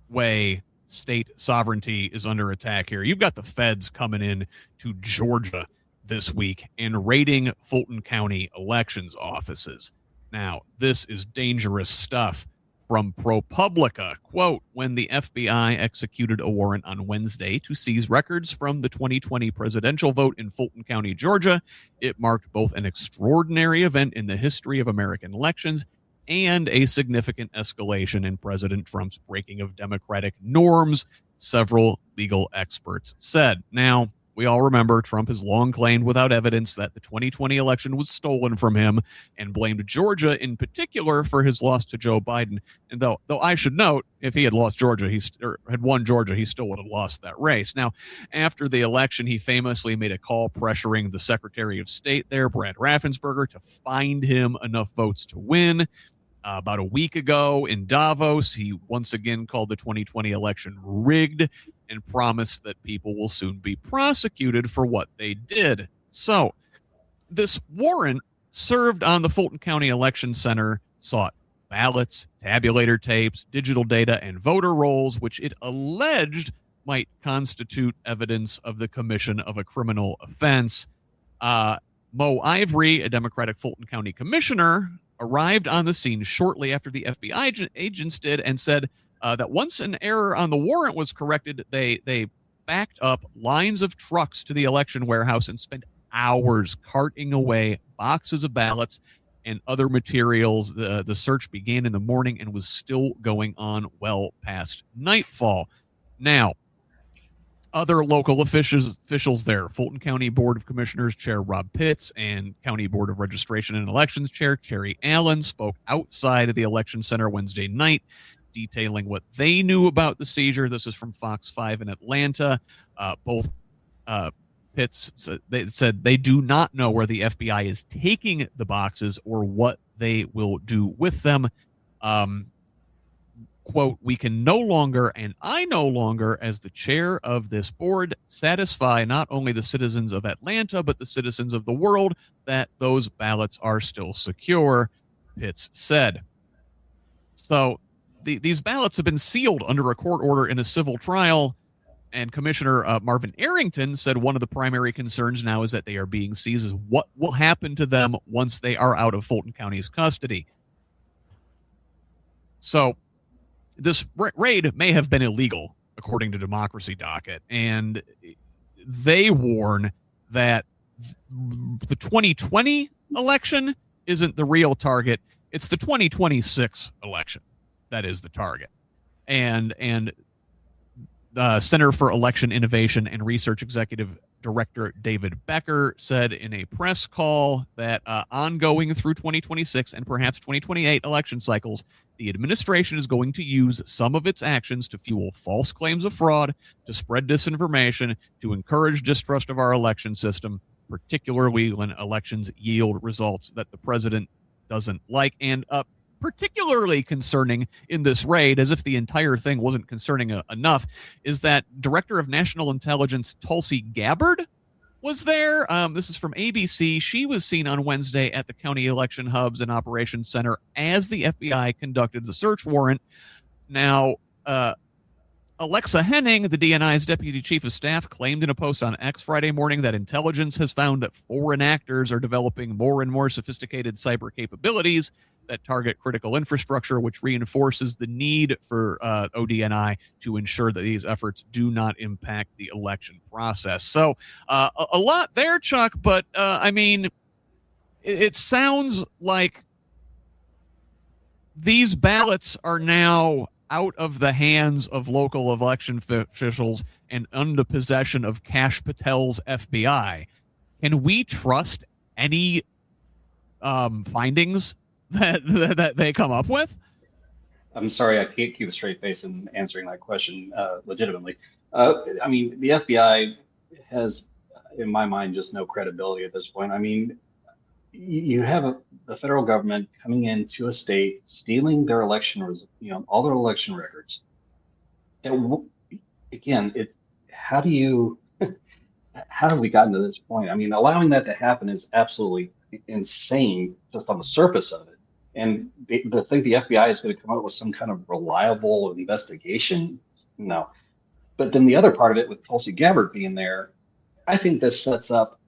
way state sovereignty is under attack here. You've got the feds coming in to Georgia this week and raiding Fulton County elections offices. Now, this is dangerous stuff. From ProPublica, quote, when the FBI executed a warrant on Wednesday to seize records from the 2020 presidential vote in Fulton County, Georgia, it marked both an extraordinary event in the history of American elections and a significant escalation in President Trump's breaking of democratic norms, several legal experts said. Now, we all remember Trump has long claimed without evidence that the 2020 election was stolen from him and blamed Georgia in particular for his loss to Joe Biden. And though I should note, if he had lost Georgia, had won Georgia, he still would have lost that race. Now, after the election, he famously made a call pressuring the Secretary of State there, Brad Raffensperger, to find him enough votes to win. About a week ago in Davos, he once again called the 2020 election rigged and promised that people will soon be prosecuted for what they did. So this warrant served on the Fulton County Election Center sought ballots, tabulator tapes, digital data, and voter rolls, which it alleged might constitute evidence of the commission of a criminal offense. Mo Ivory, a Democratic Fulton County commissioner, arrived on the scene shortly after the FBI agents did and said that once an error on the warrant was corrected, they backed up lines of trucks to the election warehouse and spent hours carting away boxes of ballots and other materials. The search began in the morning and was still going on well past nightfall. Now, other local officials there, Fulton County Board of Commissioners Chair Rob Pitts and County Board of Registration and Elections Chair Cherry Allen spoke outside of the election center Wednesday night, detailing what they knew about the seizure. This is from Fox 5 in Atlanta. Both Pitts said they do not know where the FBI is taking the boxes or what they will do with them. Quote, we can no longer, and I no longer, as the chair of this board, satisfy not only the citizens of Atlanta, but the citizens of the world that those ballots are still secure, Pitts said. So these ballots have been sealed under a court order in a civil trial, and Commissioner Marvin Arrington said one of the primary concerns now is that they are being seized is what will happen to them once they are out of Fulton County's custody. So this raid may have been illegal, according to Democracy Docket, and they warn that the 2020 election isn't the real target. It's the 2026 election that is the target. And the Center for Election Innovation and Research Executive Director David Becker said in a press call that ongoing through 2026 and perhaps 2028 election cycles, the administration is going to use some of its actions to fuel false claims of fraud, to spread disinformation, to encourage distrust of our election system, particularly when elections yield results that the president doesn't like. And particularly concerning in this raid, as if the entire thing wasn't concerning enough, is that Director of National Intelligence Tulsi Gabbard was there. This is from ABC. She was seen on Wednesday at the county election hubs and operations center as the FBI conducted the search warrant. Now, Alexa Henning, the DNI's deputy chief of staff, claimed in a post on X Friday morning that intelligence has found that foreign actors are developing more and more sophisticated cyber capabilities that target critical infrastructure, which reinforces the need for ODNI to ensure that these efforts do not impact the election process. So a lot there, Chuck, but I mean, it sounds like these ballots are now out of the hands of local election officials and under possession of Kash Patel's FBI. Can we trust any findings that they come up with? I'm sorry, I can't keep a straight face in answering that question legitimately. I mean, the FBI has, in my mind, just no credibility at this point. I mean, you have the federal government coming into a state, stealing their election, all their election records. And again, how have we gotten to this point? I mean, allowing that to happen is absolutely insane just on the surface of it. And the think the FBI is going to come up with some kind of reliable investigation? No. But then the other part of it with Tulsi Gabbard being there, I think this sets up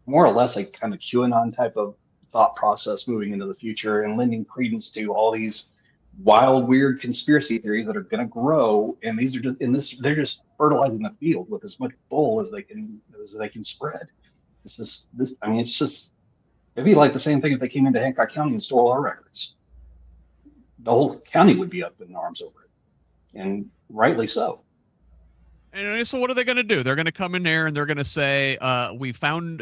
more or less a kind of QAnon type of thought process moving into the future and lending credence to all these wild, weird conspiracy theories that are going to grow. And these are just they're just fertilizing the field with as much bull as they can spread. It's just this. I mean, it'd be like the same thing if they came into Hancock County and stole our records. The whole county would be up in arms over it, and rightly so. And so what are they going to do? They're going to come in there and they're going to say, we found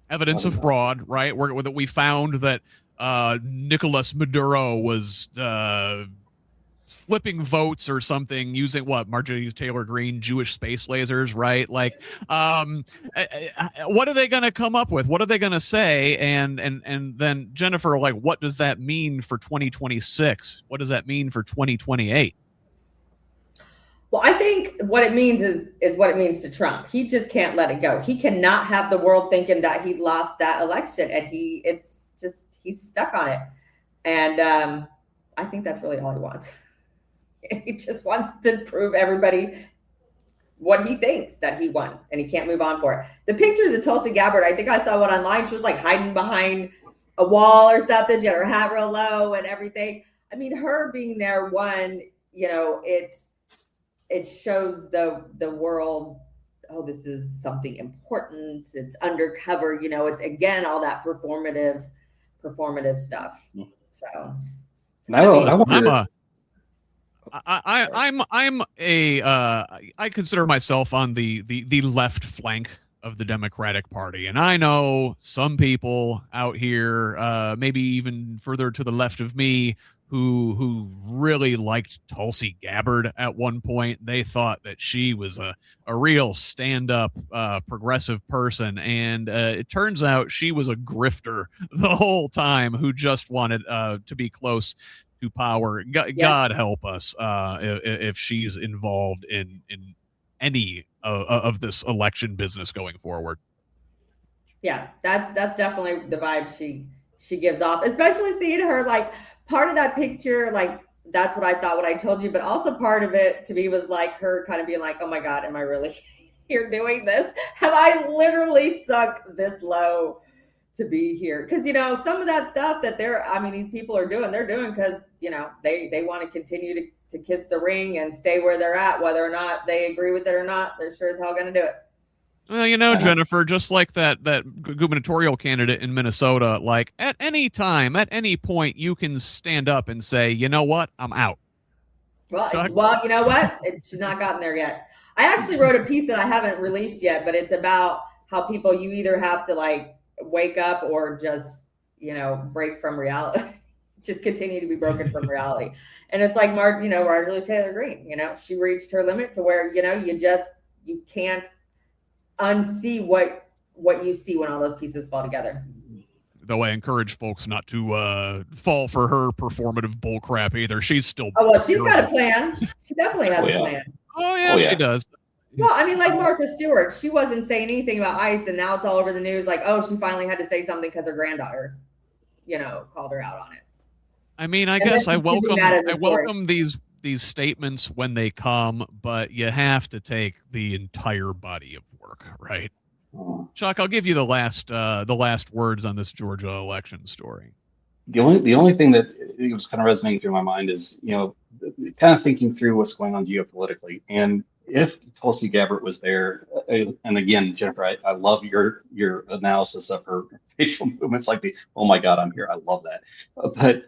evidence of fraud, right? We found that Nicolas Maduro was flipping votes or something using Marjorie Taylor Greene Jewish space lasers, right? Like, what are they going to come up with? What are they going to say? And then Jennifer, like, what does that mean for 2026? What does that mean for 2028? Well, I think what it means is what it means to Trump. He just can't let it go. He cannot have the world thinking that he lost that election, and he's stuck on it. And I think that's really all he wants. He just wants to prove everybody what he thinks that he won, and he can't move on for it. The pictures of Tulsi Gabbard, I think I saw one online. She was like hiding behind a wall or something. She had her hat real low and everything. I mean, her being there, one, it shows the world, oh, this is something important. It's undercover, it's again all that performative stuff. So I consider myself on the left flank of the Democratic Party, and I know some people out here, maybe even further to the left of me, who really liked Tulsi Gabbard at one point. They thought that she was a real stand-up progressive person, and it turns out she was a grifter the whole time who just wanted to be close to power. God help us if she's involved in any of this election business going forward. Yeah, that's definitely the vibe she gives off, especially seeing her, like, part of that picture, like, that's what I thought, what I told you, but also part of it to me was like her kind of being like, oh my God, am I really here doing this? Have I literally sunk this low to be here? Because, some of that stuff that these people are doing, they're doing because, they want to continue to kiss the ring and stay where they're at, whether or not they agree with it or not, they're sure as hell going to do it. Well, Jennifer, just like that gubernatorial candidate in Minnesota, like at any time, at any point, you can stand up and say, you know what, I'm out. Well, you know what? She's not gotten there yet. I actually wrote a piece that I haven't released yet, but it's about how people, you either have to like wake up or just, break from reality, just continue to be broken from reality. And it's like Marjorie Taylor Greene, she reached her limit to where, you can't unsee what you see when all those pieces fall together. Though I encourage folks not to fall for her performative bullcrap either. She's still. Oh, well, she's got a plan. She definitely has a plan. Oh yeah, she does. Well, I mean, like Martha Stewart, she wasn't saying anything about ICE, and now it's all over the news. Like, oh, she finally had to say something because her granddaughter, called her out on it. I mean, I guess I welcome these statements when they come, but you have to take the entire body of work, right? Chuck, I'll give you the last words on this Georgia election story. The only thing that it was kind of resonating through my mind is, kind of thinking through what's going on geopolitically. And if Tulsi Gabbard was there, and again, Jennifer, I love your analysis of her facial movements, like oh my God, I'm here. I love that. But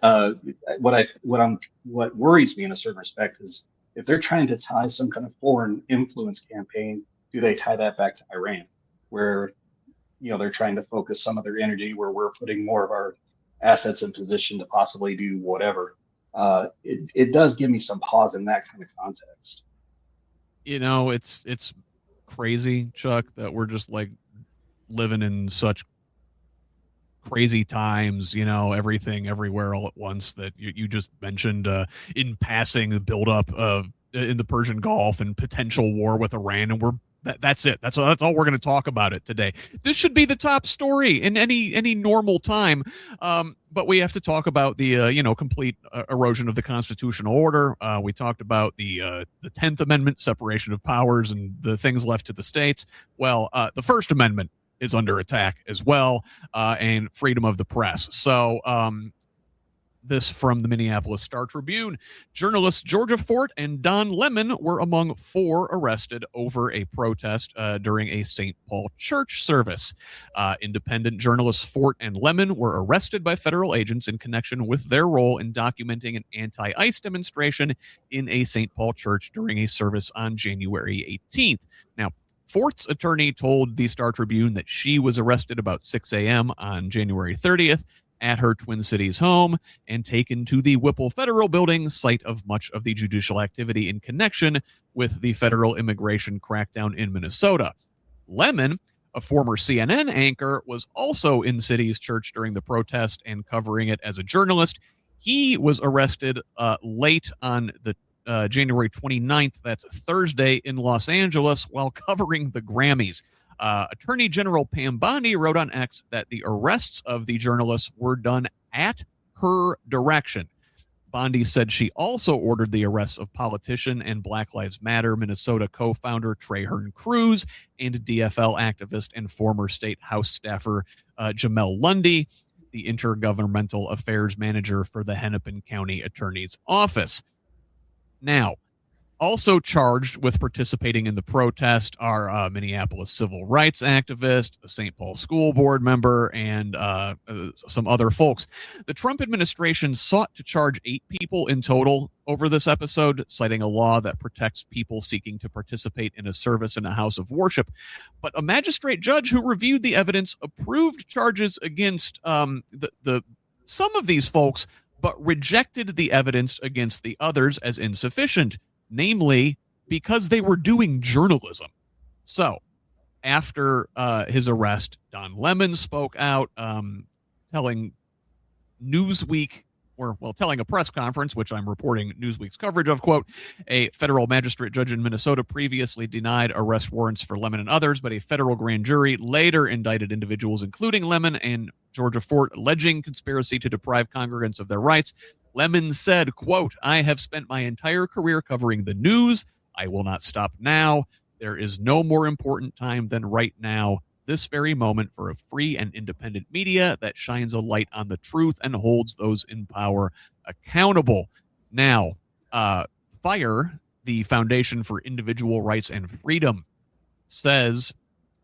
what worries me in a certain respect is if they're trying to tie some kind of foreign influence campaign, do they tie that back to Iran, where they're trying to focus some of their energy where we're putting more of our assets in position to possibly do whatever. It does give me some pause in that kind of context. It's crazy, Chuck, that we're just like living in such crazy times, everything everywhere all at once that you just mentioned in passing the buildup of in the Persian Gulf and potential war with Iran. And we're That's it. That's all we're going to talk about it today. This should be the top story in any normal time, but we have to talk about the complete erosion of the constitutional order. We talked about the 10th Amendment, separation of powers, and the things left to the states. Well, the First Amendment is under attack as well, and freedom of the press. So this from the Minneapolis Star-Tribune. Journalists Georgia Fort and Don Lemon were among 4 arrested over a protest during a St. Paul church service. Independent journalists Fort and Lemon were arrested by federal agents in connection with their role in documenting an anti-ICE demonstration in a St. Paul church during a service on January 18th. Now, Fort's attorney told the Star-Tribune that she was arrested about 6 a.m. on January 30th at her Twin Cities home and taken to the Whipple Federal Building, site of much of the judicial activity in connection with the federal immigration crackdown in Minnesota. Lemon, a former CNN anchor, was also in City's church during the protest and covering it as a journalist. He was arrested late on the January 29th, that's Thursday, in Los Angeles while covering the Grammys. Attorney General Pam Bondi wrote on X that the arrests of the journalists were done at her direction. Bondi said she also ordered the arrests of politician and Black Lives Matter Minnesota co-founder Traherne Cruz and DFL activist and former state House staffer Jamel Lundy, the intergovernmental affairs manager for the Hennepin County Attorney's Office. Now, also charged with participating in the protest are Minneapolis civil rights activist, a St. Paul school board member, and some other folks. The Trump administration sought to charge 8 people in total over this episode, citing a law that protects people seeking to participate in a service in a house of worship. But a magistrate judge who reviewed the evidence approved charges against some of these folks, but rejected the evidence against the others as insufficient, namely because they were doing journalism. So after his arrest, Don Lemon spoke out, telling Newsweek, telling a press conference, which I'm reporting Newsweek's coverage of, quote, a federal magistrate judge in Minnesota previously denied arrest warrants for Lemon and others, but a federal grand jury later indicted individuals, including Lemon and Georgia Fort, alleging conspiracy to deprive congregants of their rights. Lemon said, quote, I have spent my entire career covering the news. I will not stop now. There is no more important time than right now, this very moment, for a free and independent media that shines a light on the truth and holds those in power accountable. Now, FIRE, the Foundation for Individual Rights and Freedom, says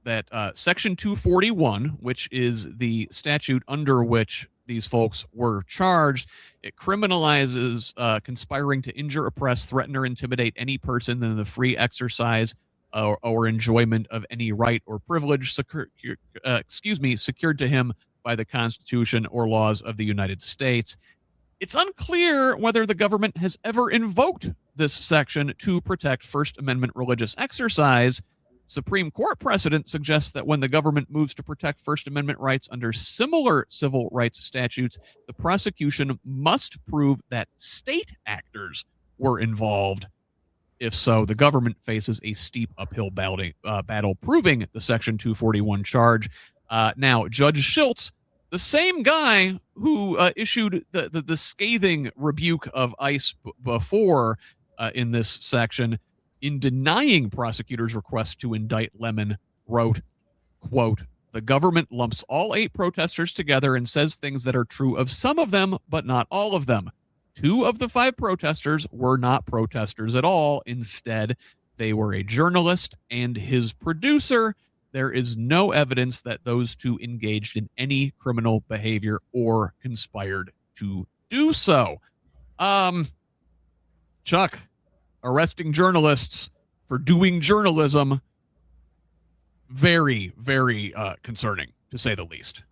that Section 241, which is the statute under which these folks were charged, it criminalizes conspiring to injure, oppress, threaten, or intimidate any person in the free exercise or enjoyment of any right or privilege secured to him by the Constitution or laws of the United States. It's unclear whether the government has ever invoked this section to protect First Amendment religious exercise. Supreme Court precedent suggests that when the government moves to protect First Amendment rights under similar civil rights statutes, the prosecution must prove that state actors were involved. If so, the government faces a steep uphill battle proving the Section 241 charge. Now, Judge Schiltz, the same guy who issued the scathing rebuke of ICE before in this section, in denying prosecutors' request to indict Lemon, wrote, quote, the government lumps all 8 protesters together and says things that are true of some of them, but not all of them. 2 of the 5 protesters were not protesters at all. Instead, they were a journalist and his producer. There is no evidence that those 2 engaged in any criminal behavior or conspired to do so. Chuck, arresting journalists for doing journalism, very, very concerning, to say the least.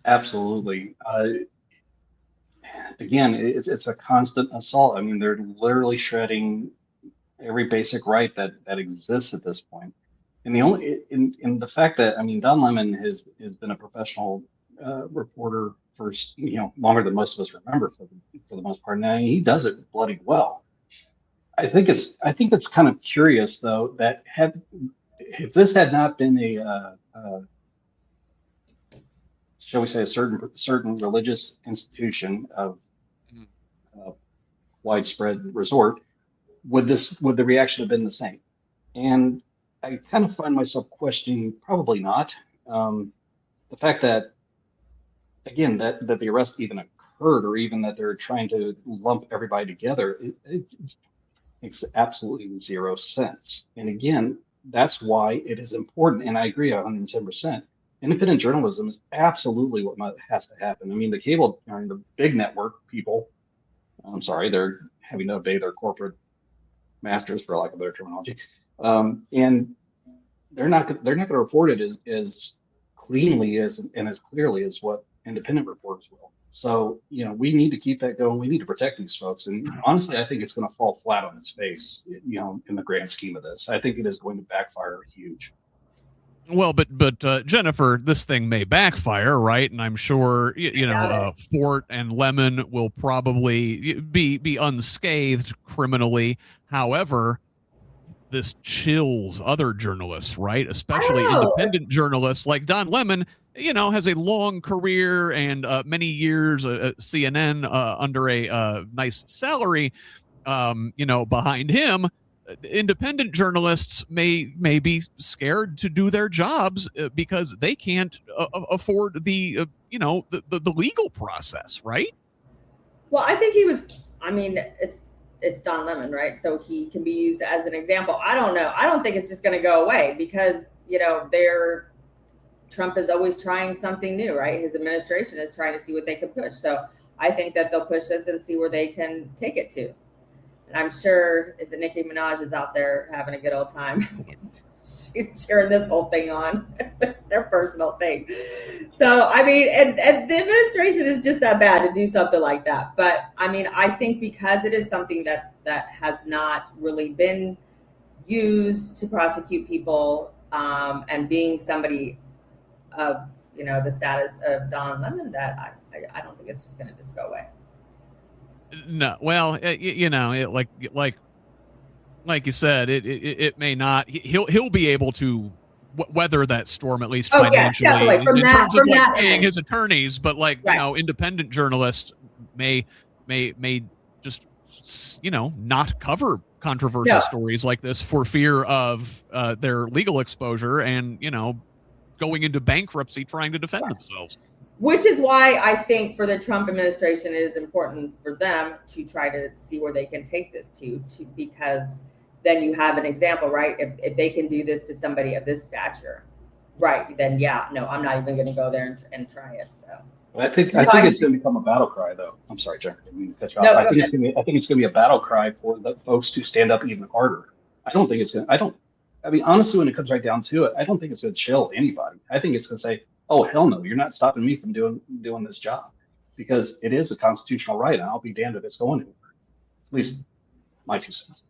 Absolutely. Again, it's a constant assault. I mean, they're literally shredding every basic right that exists at this point. And the only in the fact that, I mean, Don Lemon has been a professional reporter for longer than most of us remember for the most part. Now he does it bloody well. I think it's kind of curious though that if this had not been shall we say, a certain religious institution of widespread resort, would the reaction have been the same? And I kind of find myself questioning, probably not. The fact that, again, that the arrest even occurred, or even that they're trying to lump everybody together, it makes absolutely zero sense. And again, that's why it is important. And I agree 110%. Independent journalism is absolutely what has to happen. I mean, the big network people, I'm sorry, they're having to obey their corporate masters, for lack of better terminology, and they're not going to report it as cleanly and as clearly as what independent reporters will. So, we need to keep that going. We need to protect these folks. And honestly, I think it's going to fall flat on its face, in the grand scheme of this. I think it is going to backfire huge. Well, but Jennifer, this thing may backfire, right? And I'm sure Fort and Lemon will probably be unscathed criminally. However, this chills other journalists, right? Especially independent journalists like Don Lemon. Has a long career and many years at CNN under a nice salary, behind him. Independent journalists may be scared to do their jobs because they can't afford the legal process, right? Well, I think it's Don Lemon, right? So he can be used as an example. I don't know. I don't think it's just going to go away because, Trump is always trying something new, right? His administration is trying to see what they can push. So I think that they'll push this and see where they can take it to. And I'm sure Nicki Minaj is out there having a good old time. She's cheering this whole thing on, their personal thing. So, I mean, and the administration is just that bad to do something like that. But, I mean, I think because it is something that has not really been used to prosecute people, and being somebody of, the status of Don Lemon, that I don't think it's just going to just go away. No, well, like you said, it may not. He'll be able to weather that storm, at least financially, yes, in terms of paying his attorneys. But independent journalists may just not cover controversial stories like this for fear of their legal exposure and going into bankruptcy trying to defend themselves. Which is why I think for the Trump administration, it is important for them to try to see where they can take this to because then you have an example, right? If they can do this to somebody of this stature, right, then I'm not even going to go there and try it. So I think it's going to become a battle cry, though. I'm sorry, Jen. I think it's going to be a battle cry for the folks to stand up even harder. Honestly, when it comes right down to it, I don't think it's going to chill anybody. I think it's going to say, oh, hell no, you're not stopping me from doing this job, because it is a constitutional right, and I'll be damned if it's going anywhere. At least my 2 cents.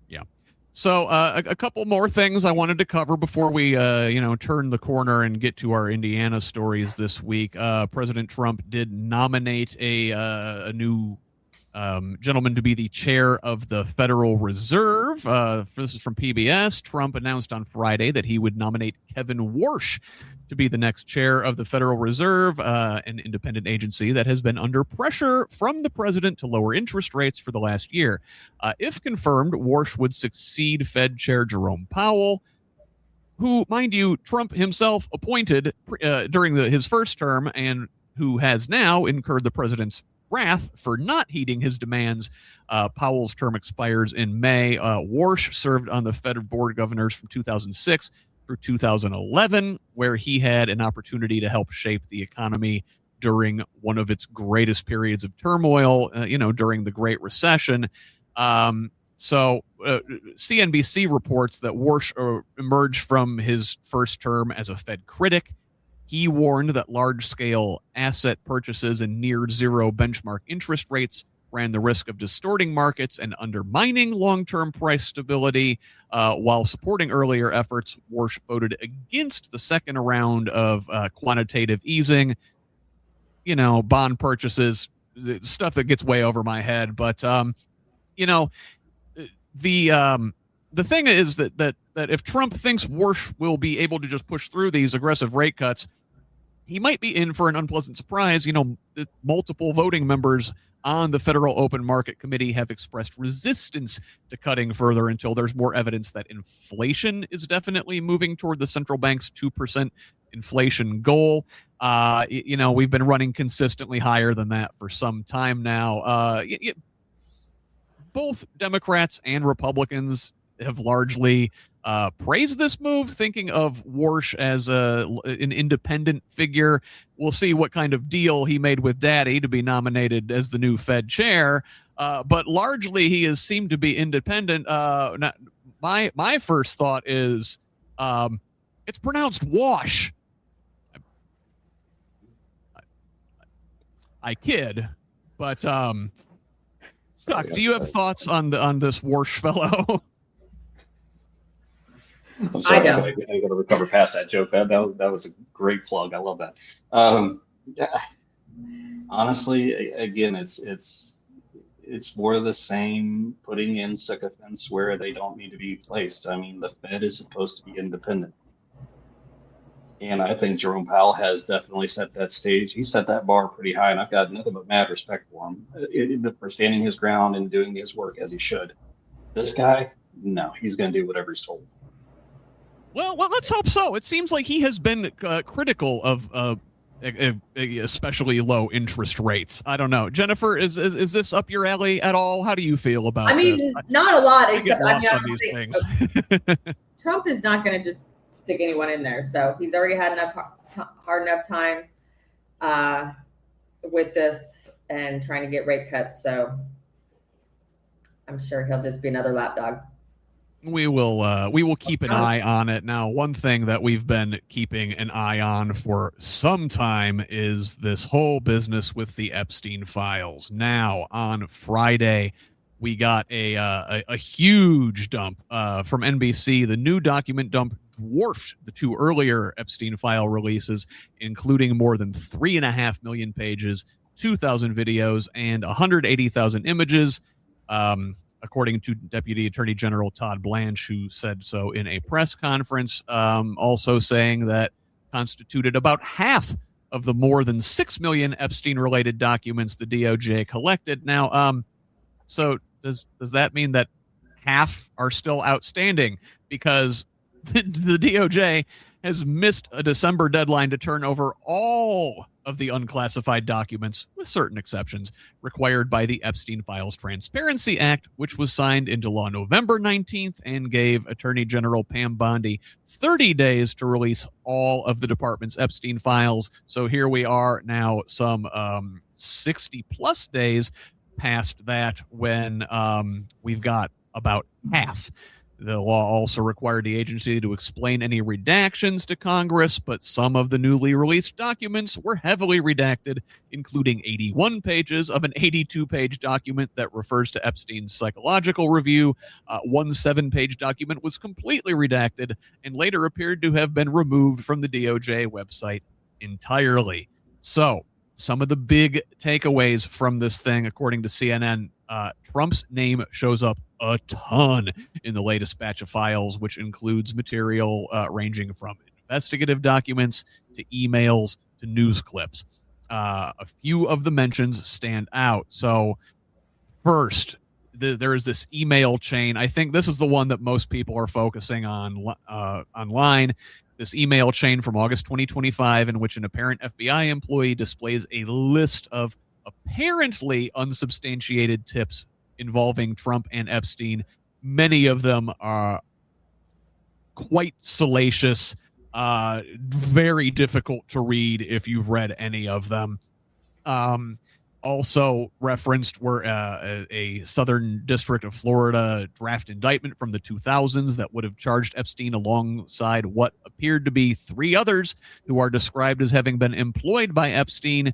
Yeah. So a couple more things I wanted to cover before we turn the corner and get to our Indiana stories this week. President Trump did nominate a new gentleman to be the chair of the Federal Reserve. This is from PBS. Trump announced on Friday that he would nominate Kevin Warsh to be the next chair of the Federal Reserve, an independent agency that has been under pressure from the president to lower interest rates for the last year. If confirmed, Warsh would succeed Fed Chair Jerome Powell, who, mind you, Trump himself appointed during his first term and who has now incurred the president's wrath for not heeding his demands. Powell's term expires in May. Warsh served on the Fed Board of Governors from 2006 through 2011, where he had an opportunity to help shape the economy during one of its greatest periods of turmoil, during the Great Recession. So CNBC reports that Warsh emerged from his first term as a Fed critic. He warned that large-scale asset purchases and near-zero benchmark interest rates ran the risk of distorting markets and undermining long-term price stability. While supporting earlier efforts, Warsh voted against the second round of quantitative easing. Bond purchases, stuff that gets way over my head. But, the thing is that if Trump thinks Warsh will be able to just push through these aggressive rate cuts, he might be in for an unpleasant surprise. Multiple voting members on the Federal Open Market Committee have expressed resistance to cutting further until there's more evidence that inflation is definitely moving toward the central bank's 2% inflation goal. We've been running consistently higher than that for some time now. Both Democrats and Republicans have largely praised this move, thinking of Warsh as an independent figure. We'll see what kind of deal he made with Daddy to be nominated as the new Fed chair. But largely, he has seemed to be independent. My first thought is it's pronounced wash. I kid, but Chuck, do you have thoughts on this Warsh fellow? I'm sorry, I got to recover past that joke. That was a great plug. I love that. Honestly, again, it's more of the same, putting in sycophants where they don't need to be placed. I mean, the Fed is supposed to be independent. And I think Jerome Powell has definitely set that stage. He set that bar pretty high, and I've got nothing but mad respect for him for standing his ground and doing his work as he should. This guy, no, he's going to do whatever he's told. Well, let's hope so. It seems like he has been critical of especially low interest rates. I don't know. Jennifer, is this up your alley at all? How do you feel about this? Not a lot, except I get lost on these things. Trump is not going to just stick anyone in there. So he's already had hard enough time with this and trying to get rate cuts. So I'm sure he'll just be another lapdog. We will keep an eye on it. Now, one thing that we've been keeping an eye on for some time is this whole business with the Epstein files. Now, on Friday, we got a huge dump from NBC. The new document dump dwarfed the two earlier Epstein file releases, including more than 3.5 million pages, 2,000 videos, and 180,000 images. According to Deputy Attorney General Todd Blanche, who said so in a press conference, also saying that constituted about half of the more than 6 million Epstein-related documents the DOJ collected. Now, so does that mean that half are still outstanding? Because the DOJ has missed a December deadline to turn over all of the unclassified documents, with certain exceptions, required by the Epstein Files Transparency Act, which was signed into law November 19th and gave Attorney General Pam Bondi 30 days to release all of the department's Epstein files. So here we are now, some 60-plus days past that, when we've got about half. The law also required the agency to explain any redactions to Congress, but some of the newly released documents were heavily redacted, including 81 pages of an 82-page document that refers to Epstein's psychological review. One 7-page document was completely redacted and later appeared to have been removed from the DOJ website entirely. So, some of the big takeaways from this thing, according to CNN, Trump's name shows up a ton in the latest batch of files, which includes material ranging from investigative documents to emails to news clips. A few of the mentions stand out. So first, there is this email chain. I think this is the one that most people are focusing on online. This email chain from August 2025, in which an apparent FBI employee displays a list of apparently unsubstantiated tips involving Trump and Epstein. Many of them are quite salacious, very difficult to read if you've read any of them. Also referenced were a Southern District of Florida draft indictment from the 2000s that would have charged Epstein alongside what appeared to be 3 others who are described as having been employed by Epstein.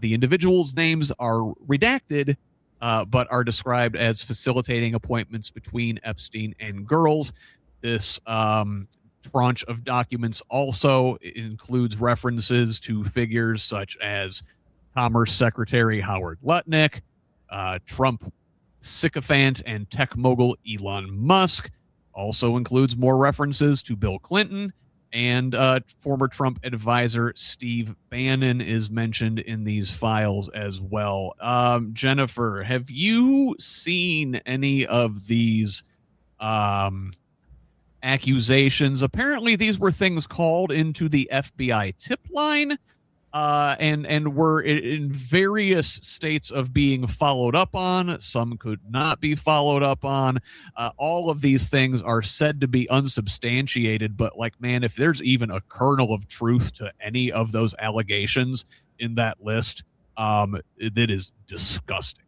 The individuals' names are redacted, but are described as facilitating appointments between Epstein and girls. This tranche of documents also includes references to figures such as Commerce Secretary Howard Lutnick, Trump sycophant and tech mogul Elon Musk, Also includes more references to Bill Clinton, and former Trump advisor Steve Bannon is mentioned in these files as well. Jennifer, have you seen any of these accusations? Apparently, these were things called into the FBI tip line, and were in various states of being followed up on. Some could not be followed up on. All of these things are said to be unsubstantiated, but like, man, if there's even a kernel of truth to any of those allegations in that list, it is disgusting.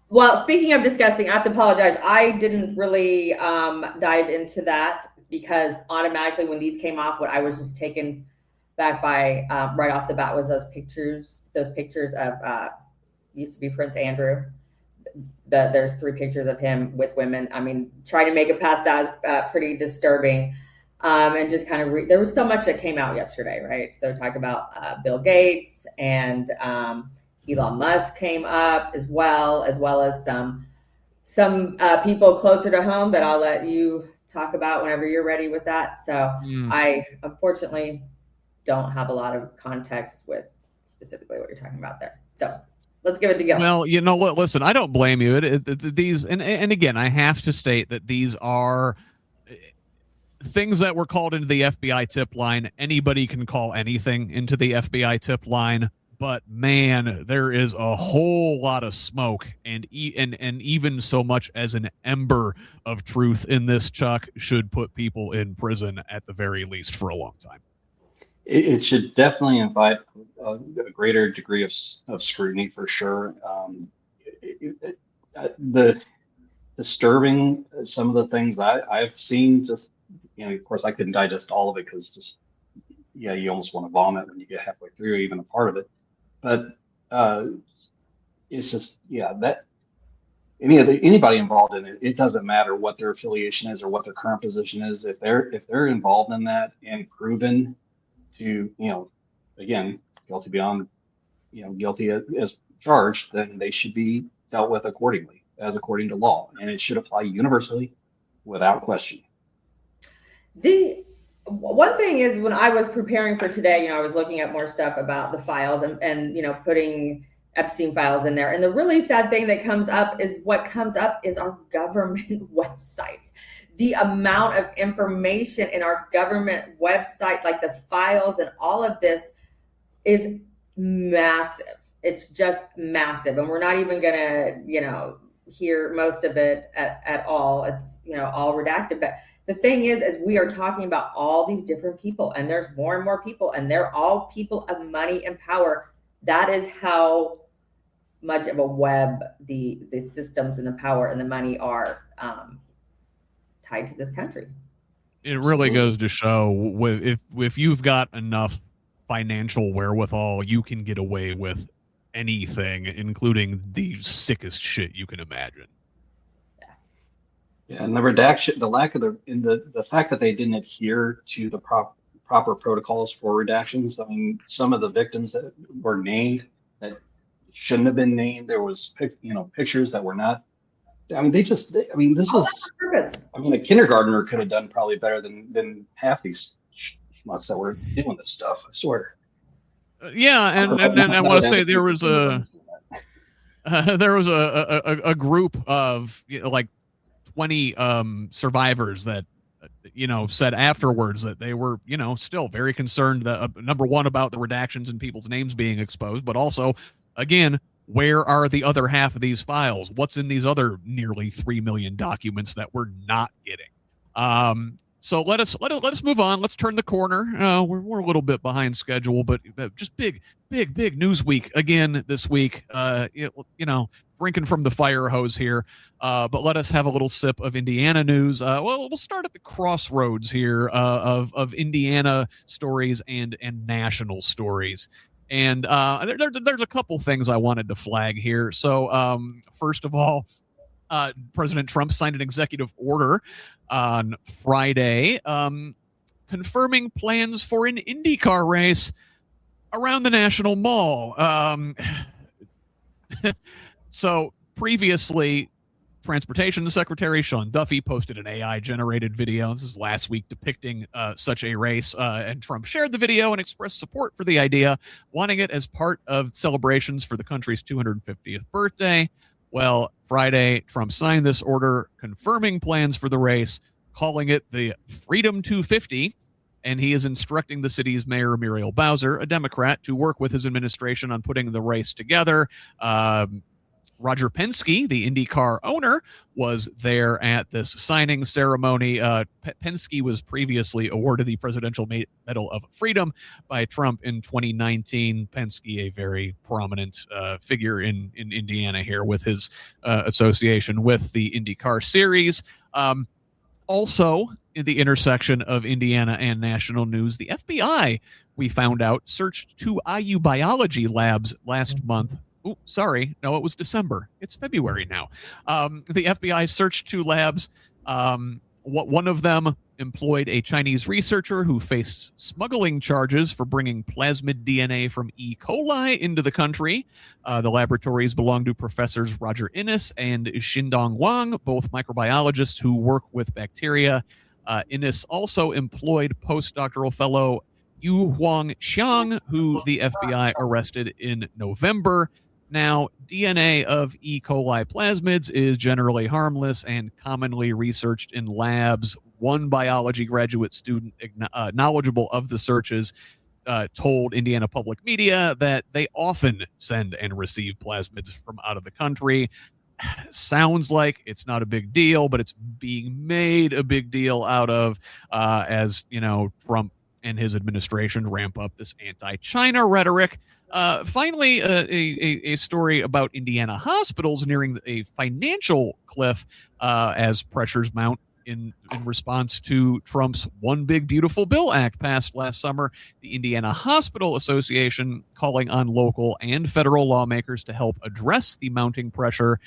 Well, speaking of disgusting, I have to apologize. I didn't really dive into that because automatically when these came off, what I was just taken back by right off the bat was those pictures of used to be Prince Andrew. There's 3 pictures of him with women. I mean, trying to make it past that is pretty disturbing. And just kind of there was so much that came out yesterday, right? So talk about Bill Gates and Elon Musk came up as well as some people closer to home that I'll let you talk about whenever you're ready with that. So I unfortunately don't have a lot of context with specifically what you're talking about there. So let's give it to Gill. Well, you know what? Listen, I don't blame you. These, and again, I have to state that these are things that were called into the FBI tip line. Anybody can call anything into the FBI tip line. But man, there is a whole lot of smoke, and even so much as an ember of truth in this, Chuck, should put people in prison at the very least for a long time. It should definitely invite a greater degree of scrutiny for sure. The disturbing some of the things I've seen, just, you know, of course I couldn't digest all of it because just, yeah, you almost want to vomit when you get halfway through even a part of it. But it's just, yeah, that anybody involved in it, it doesn't matter what their affiliation is or what their current position is. If they're involved in that and proven to, you know, again, guilty beyond, you know, guilty as charged, then they should be dealt with accordingly, as according to law, and it should apply universally without question. The one thing is, when I was preparing for today, you know, I was looking at more stuff about the files and you know, putting Epstein files in there. And the really sad thing that comes up is our government websites. The amount of information in our government website, like the files and all of this, is massive. It's just massive. And we're not even going to, you know, hear most of it at all. It's, you know, all redacted. But the thing is we are talking about all these different people, and there's more and more people, and they're all people of money and power. That is how much of a web the systems and the power and the money are tied to this country. It really goes to show, if you've got enough financial wherewithal, you can get away with anything, including the sickest shit you can imagine. Yeah, and the redaction, the lack of the fact that they didn't adhere to the proper protocols for redactions. I mean, some of the victims that were named that shouldn't have been named. There was, you know, pictures that were not. I mean, this was. I mean, a kindergartner could have done probably better than half these schmucks that were doing this stuff. I swear. Yeah, and I want to say there was a group of, you know, like 20 survivors that, you know, said afterwards that they were, you know, still very concerned that number one, about the redactions and people's names being exposed, but also, again, where are the other half of these files? What's in these other nearly 3 million documents that we're not getting? So let us move on. Let's turn the corner. We're a little bit behind schedule, but just big news week again this week. You know, drinking from the fire hose here. But let us have a little sip of Indiana news. Well, we'll start at the crossroads here of Indiana stories and national stories. And there's a couple things I wanted to flag here. So first of all, President Trump signed an executive order on Friday confirming plans for an IndyCar race around the National Mall. So previously, Transportation Secretary Sean Duffy posted an AI-generated video. This is last week depicting such a race, and Trump shared the video and expressed support for the idea, wanting it as part of celebrations for the country's 250th birthday. Well, Friday, Trump signed this order confirming plans for the race, calling it the Freedom 250, and he is instructing the city's mayor, Muriel Bowser, a Democrat, to work with his administration on putting the race together. Roger Penske, the IndyCar owner, was there at this signing ceremony. Penske was previously awarded the Presidential Medal of Freedom by Trump in 2019. Penske, a very prominent figure in Indiana here with his association with the IndyCar series. Also, in the intersection of Indiana and national news, the FBI, we found out, searched 2 IU biology labs last month. Oh, sorry. No, it was December. It's February now. The FBI searched 2 labs. One of them employed a Chinese researcher who faced smuggling charges for bringing plasmid DNA from E. coli into the country. The laboratories belong to Professors Roger Innes and Xindong Wang, both microbiologists who work with bacteria. Innes also employed postdoctoral fellow Yu Huang Xiang, who the FBI arrested in November. Now, DNA of E. coli plasmids is generally harmless and commonly researched in labs. One biology graduate student knowledgeable of the searches told Indiana Public Media that they often send and receive plasmids from out of the country. Sounds like it's not a big deal, but it's being made a big deal out of as, Trump and his administration ramp up this anti-China rhetoric. Finally, a story about Indiana hospitals nearing a financial cliff as pressures mount in response to Trump's One Big Beautiful Bill Act passed last summer. The Indiana Hospital Association calling on local and federal lawmakers to help address the mounting pressure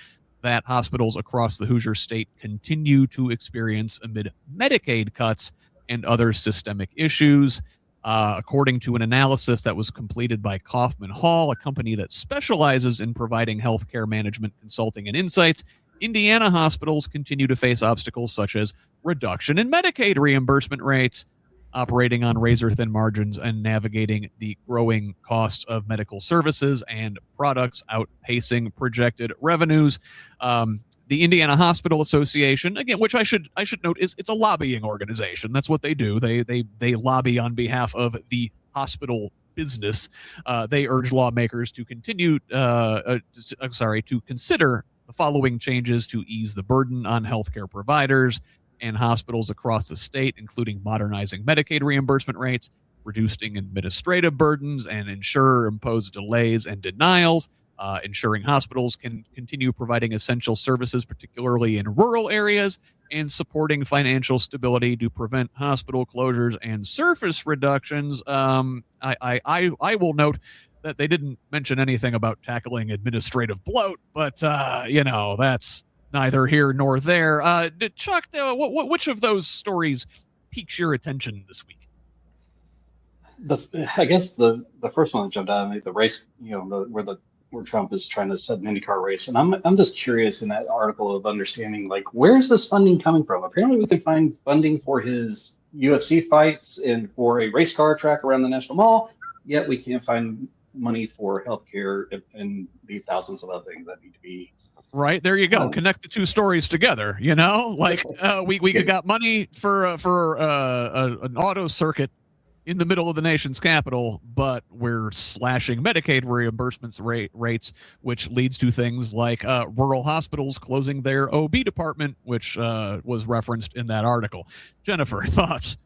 that hospitals across the Hoosier State continue to experience amid Medicaid cuts and other systemic issues. According to an analysis that was completed by Kaufman Hall, a company that specializes in providing healthcare management consulting and insights, Indiana hospitals continue to face obstacles such as reduction in Medicaid reimbursement rates, operating on razor-thin margins, and navigating the growing costs of medical services and products outpacing projected revenues. The Indiana Hospital Association, again, which I should note it's a lobbying organization. That's what they do. They lobby on behalf of the hospital business. They urge lawmakers to to consider the following changes to ease the burden on healthcare providers and hospitals across the state, including modernizing Medicaid reimbursement rates, reducing administrative burdens and insurer-imposed delays and denials, ensuring hospitals can continue providing essential services, particularly in rural areas, and supporting financial stability to prevent hospital closures and surface reductions. I will note that they didn't mention anything about tackling administrative bloat, but that's neither here nor there. Chuck, which of those stories piques your attention this week? I guess the first one that jumped out at me, the race, where Trump is trying to set an IndyCar race. And I'm just curious in that article of understanding, like, where's this funding coming from? Apparently we can find funding for his UFC fights and for a race car track around the National Mall, yet we can't find money for healthcare and the thousands of other things that need to be. Right, there you go. Connect the two stories together, like we got money for an auto circuit in the middle of the nation's capital, but we're slashing Medicaid reimbursements rates, which leads to things like rural hospitals closing their OB department, which was referenced in that article. Jennifer, thoughts?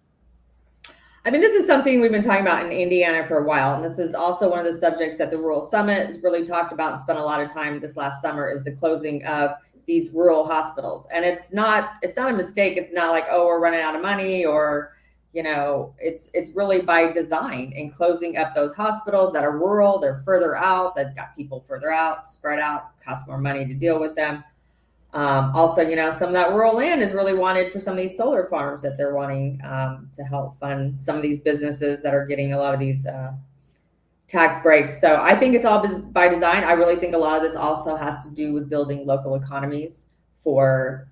I mean, this is something we've been talking about in Indiana for a while, and this is also one of the subjects that the Rural Summit has really talked about and spent a lot of time this last summer, is the closing of these rural hospitals. And it's not a mistake. It's not like, oh, we're running out of money, or it's really by design, in closing up those hospitals that are rural. They're further out. They've got people further out, spread out, cost more money to deal with them. Also, some of that rural land is really wanted for some of these solar farms that they're wanting to help fund some of these businesses that are getting a lot of these tax breaks. So I think it's all by design. I really think a lot of this also has to do with building local economies for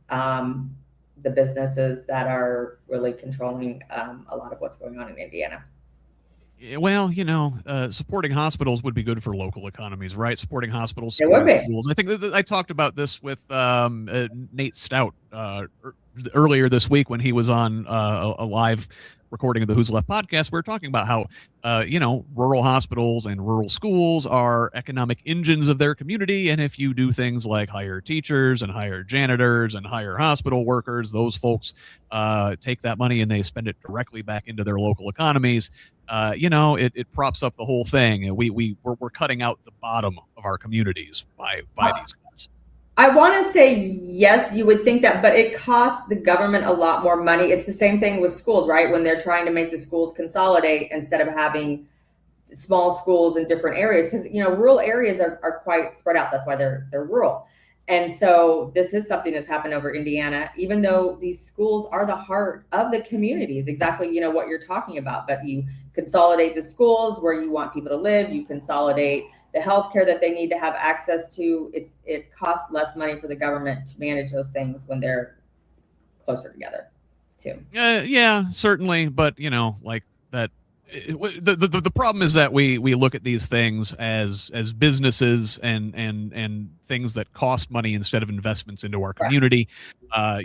the businesses that are really controlling a lot of what's going on in Indiana. Well, supporting hospitals would be good for local economies, right? Supporting hospitals, supporting schools. I think that I talked about this with Nate Stout earlier this week when he was on a live recording of the Who's Left podcast. We were talking about how, rural hospitals and rural schools are economic engines of their community. And if you do things like hire teachers and hire janitors and hire hospital workers, those folks take that money and they spend it directly back into their local economies. It props up the whole thing. We're cutting out the bottom of our communities by these cuts. I want to say yes, you would think that, but it costs the government a lot more money. It's the same thing with schools, right? When they're trying to make the schools consolidate instead of having small schools in different areas, because rural areas are quite spread out. That's why they're rural. And so this is something that's happened over Indiana, even though these schools are the heart of the communities, exactly, what you're talking about. But you consolidate the schools where you want people to live, you consolidate the healthcare that they need to have access to. It costs less money for the government to manage those things when they're closer together too. Yeah, certainly. But like that, the problem is that we look at these things as businesses and things that cost money instead of investments into our community, as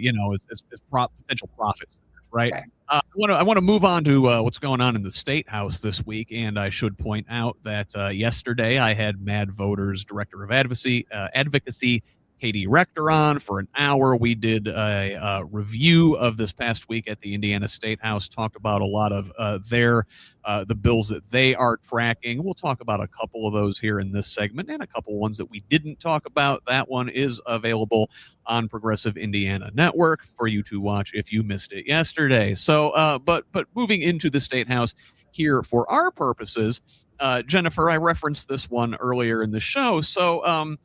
potential profits, right? I want to move on to what's going on in the State House this week, and I should point out that yesterday I had Mad Voters Director of Advocacy Katie Rector on for an hour. We did a review of this past week at the Indiana State House, talked about a lot of the bills that they are tracking. We'll talk about a couple of those here in this segment and a couple ones that we didn't talk about. That one is available on Progressive Indiana Network for you to watch if you missed it yesterday. So, but moving into the State House here for our purposes, Jennifer, I referenced this one earlier in the show. So,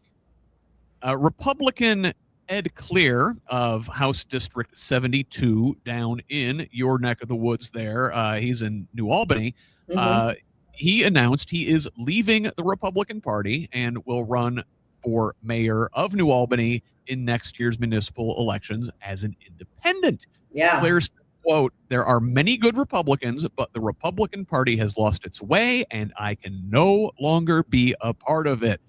Republican Ed Clear of House District 72 down in your neck of the woods there. He's in New Albany. Mm-hmm. He announced he is leaving the Republican Party and will run for mayor of New Albany in next year's municipal elections as an independent. Yeah. Clear said, quote, "There are many good Republicans, but the Republican Party has lost its way and I can no longer be a part of it."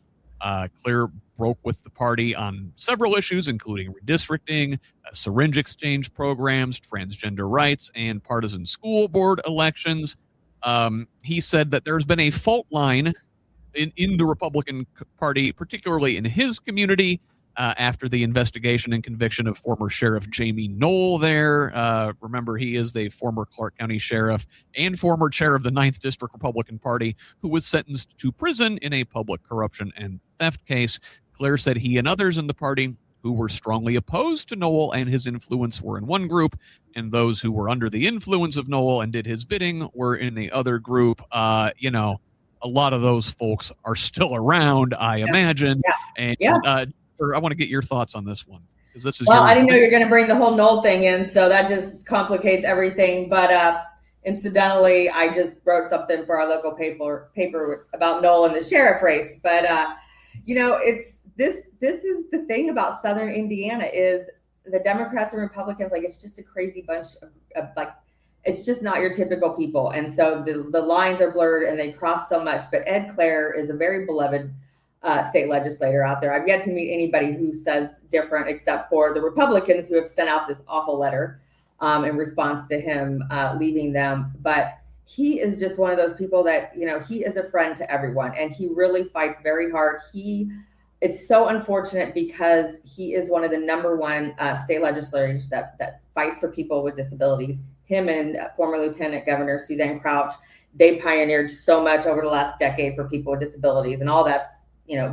Clear broke with the party on several issues, including redistricting, syringe exchange programs, transgender rights, and partisan school board elections. He said that there's been a fault line in the Republican Party, particularly in his community, after the investigation and conviction of former Sheriff Jamie Knoll there. Remember, he is the former Clark County Sheriff and former chair of the 9th District Republican Party who was sentenced to prison in a public corruption and theft case. Claire said he and others in the party who were strongly opposed to Knoll and his influence were in one group, and those who were under the influence of Knoll and did his bidding were in the other group. A lot of those folks are still around, I imagine. Yeah. And I want to get your thoughts on this one, because this is. Well, I didn't know you're going to bring the whole Knoll thing in, so that just complicates everything. But incidentally, I just wrote something for our local paper about Knoll and the sheriff race. But it's this is the thing about Southern Indiana is the Democrats and Republicans, like, it's just a crazy bunch of like, it's just not your typical people. And so the lines are blurred and they cross so much. But Ed Clare is a very beloved state legislator out there. I've yet to meet anybody who says different, except for the Republicans who have sent out this awful letter in response to him leaving them. But he is just one of those people that, he is a friend to everyone, and he really fights very hard. It's so unfortunate because he is one of the number one state legislators that fights for people with disabilities. Him and former Lieutenant Governor Suzanne Crouch, they pioneered so much over the last decade for people with disabilities, and all that's,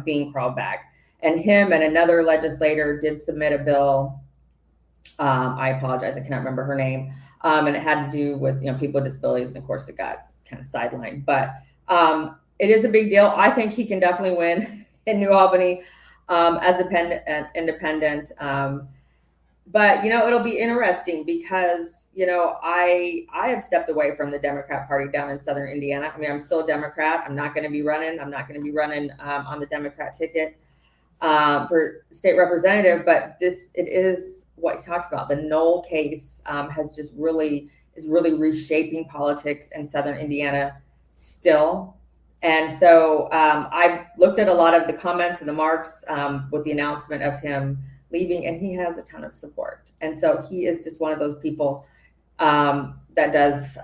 being crawled back. And him and another legislator did submit a bill. I apologize, I cannot remember her name. And it had to do with, people with disabilities. And of course it got kind of sidelined, but it is a big deal. I think he can definitely win in New Albany as independent. But, it'll be interesting because, I have stepped away from the Democrat Party down in Southern Indiana. I mean, I'm still a Democrat. I'm not going to be running. I'm not going to be running on the Democrat ticket. for state representative, but it is what he talks about. The Knoll case is really reshaping politics in Southern Indiana still. And so I've looked at a lot of the comments and the marks with the announcement of him leaving, and he has a ton of support. And so he is just one of those people that does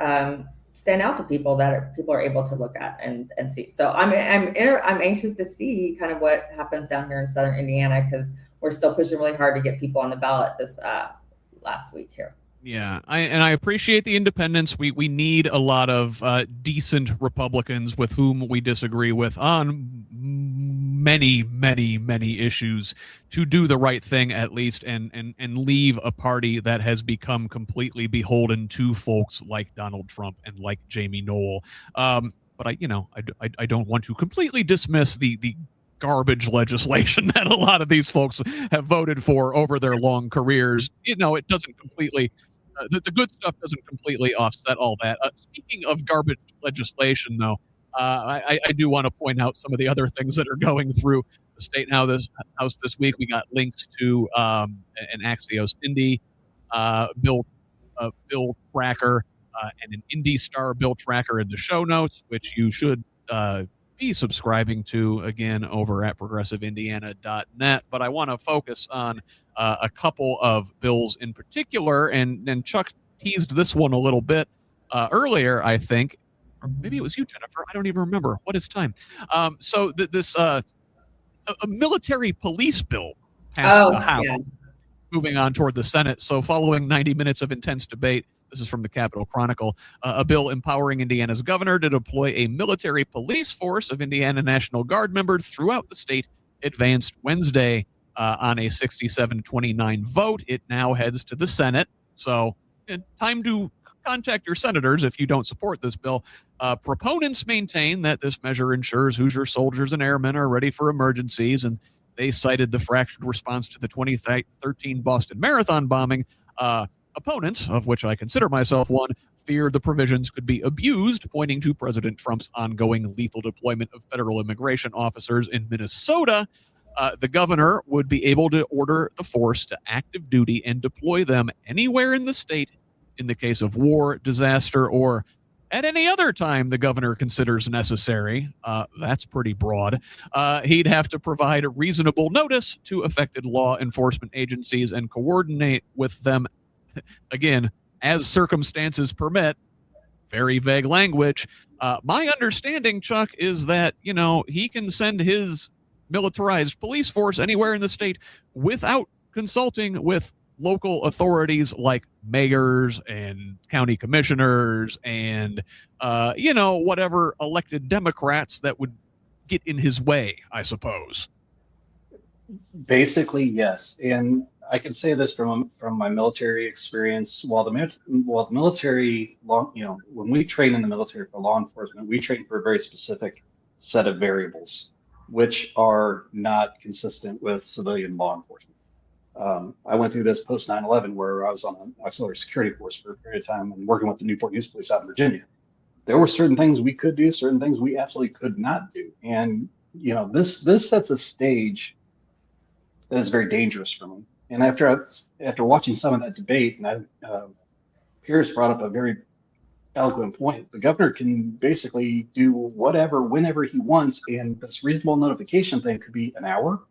stand out to people that people are able to look at and see. So I'm anxious to see kind of what happens down here in Southern Indiana, because we're still pushing really hard to get people on the ballot this last week here. Yeah, I appreciate the independence. We need a lot of decent Republicans with whom we disagree with on many issues to do the right thing at least, and leave a party that has become completely beholden to folks like Donald Trump and like Jamie Knoll. But I don't want to completely dismiss the garbage legislation that a lot of these folks have voted for over their long careers. It doesn't completely. The good stuff doesn't completely offset all that. Speaking of garbage legislation, though, I do want to point out some of the other things that are going through the State House this week. We got links to an Axios Indy bill tracker and an Indy Star bill tracker in the show notes, which you should be subscribing to, again, over at progressiveindiana.net. But I want to focus on a couple of bills in particular, and Chuck teased this one a little bit earlier, I think, or maybe it was you, Jennifer. I don't even remember. What is time? So this a military police bill passed the House, moving on toward the Senate. So following 90 minutes of intense debate, this is from the Capitol Chronicle, a bill empowering Indiana's governor to deploy a military police force of Indiana National Guard members throughout the state advanced Wednesday on a 67-29 vote. It now heads to the Senate. So time to contact your senators if you don't support this bill. Proponents maintain that this measure ensures Hoosier soldiers and airmen are ready for emergencies, and they cited the fractured response to the 2013 Boston Marathon bombing. Opponents, of which I consider myself one, fear the provisions could be abused, pointing to President Trump's ongoing lethal deployment of federal immigration officers in Minnesota. The governor would be able to order the force to active duty and deploy them anywhere in the state in the case of war, disaster, or at any other time the governor considers necessary. That's pretty broad. He'd have to provide a reasonable notice to affected law enforcement agencies and coordinate with them, again, as circumstances permit. Very vague language. My understanding, Chuck, is that, he can send his militarized police force anywhere in the state without consulting with local authorities like mayors and county commissioners and, whatever elected Democrats that would get in his way, I suppose. Basically, yes. And I can say this from my military experience. While the military, when we train in the military for law enforcement, we train for a very specific set of variables, which are not consistent with civilian law enforcement. I went through this post 9/11 where I was on an auxiliary security force for a period of time and working with the Newport News Police out in Virginia. There were certain things we could do, certain things we absolutely could not do. And, this sets a stage that is very dangerous for me. And after watching some of that debate, and Pierce brought up a very eloquent point. The governor can basically do whatever, whenever he wants, and this reasonable notification thing could be an hour,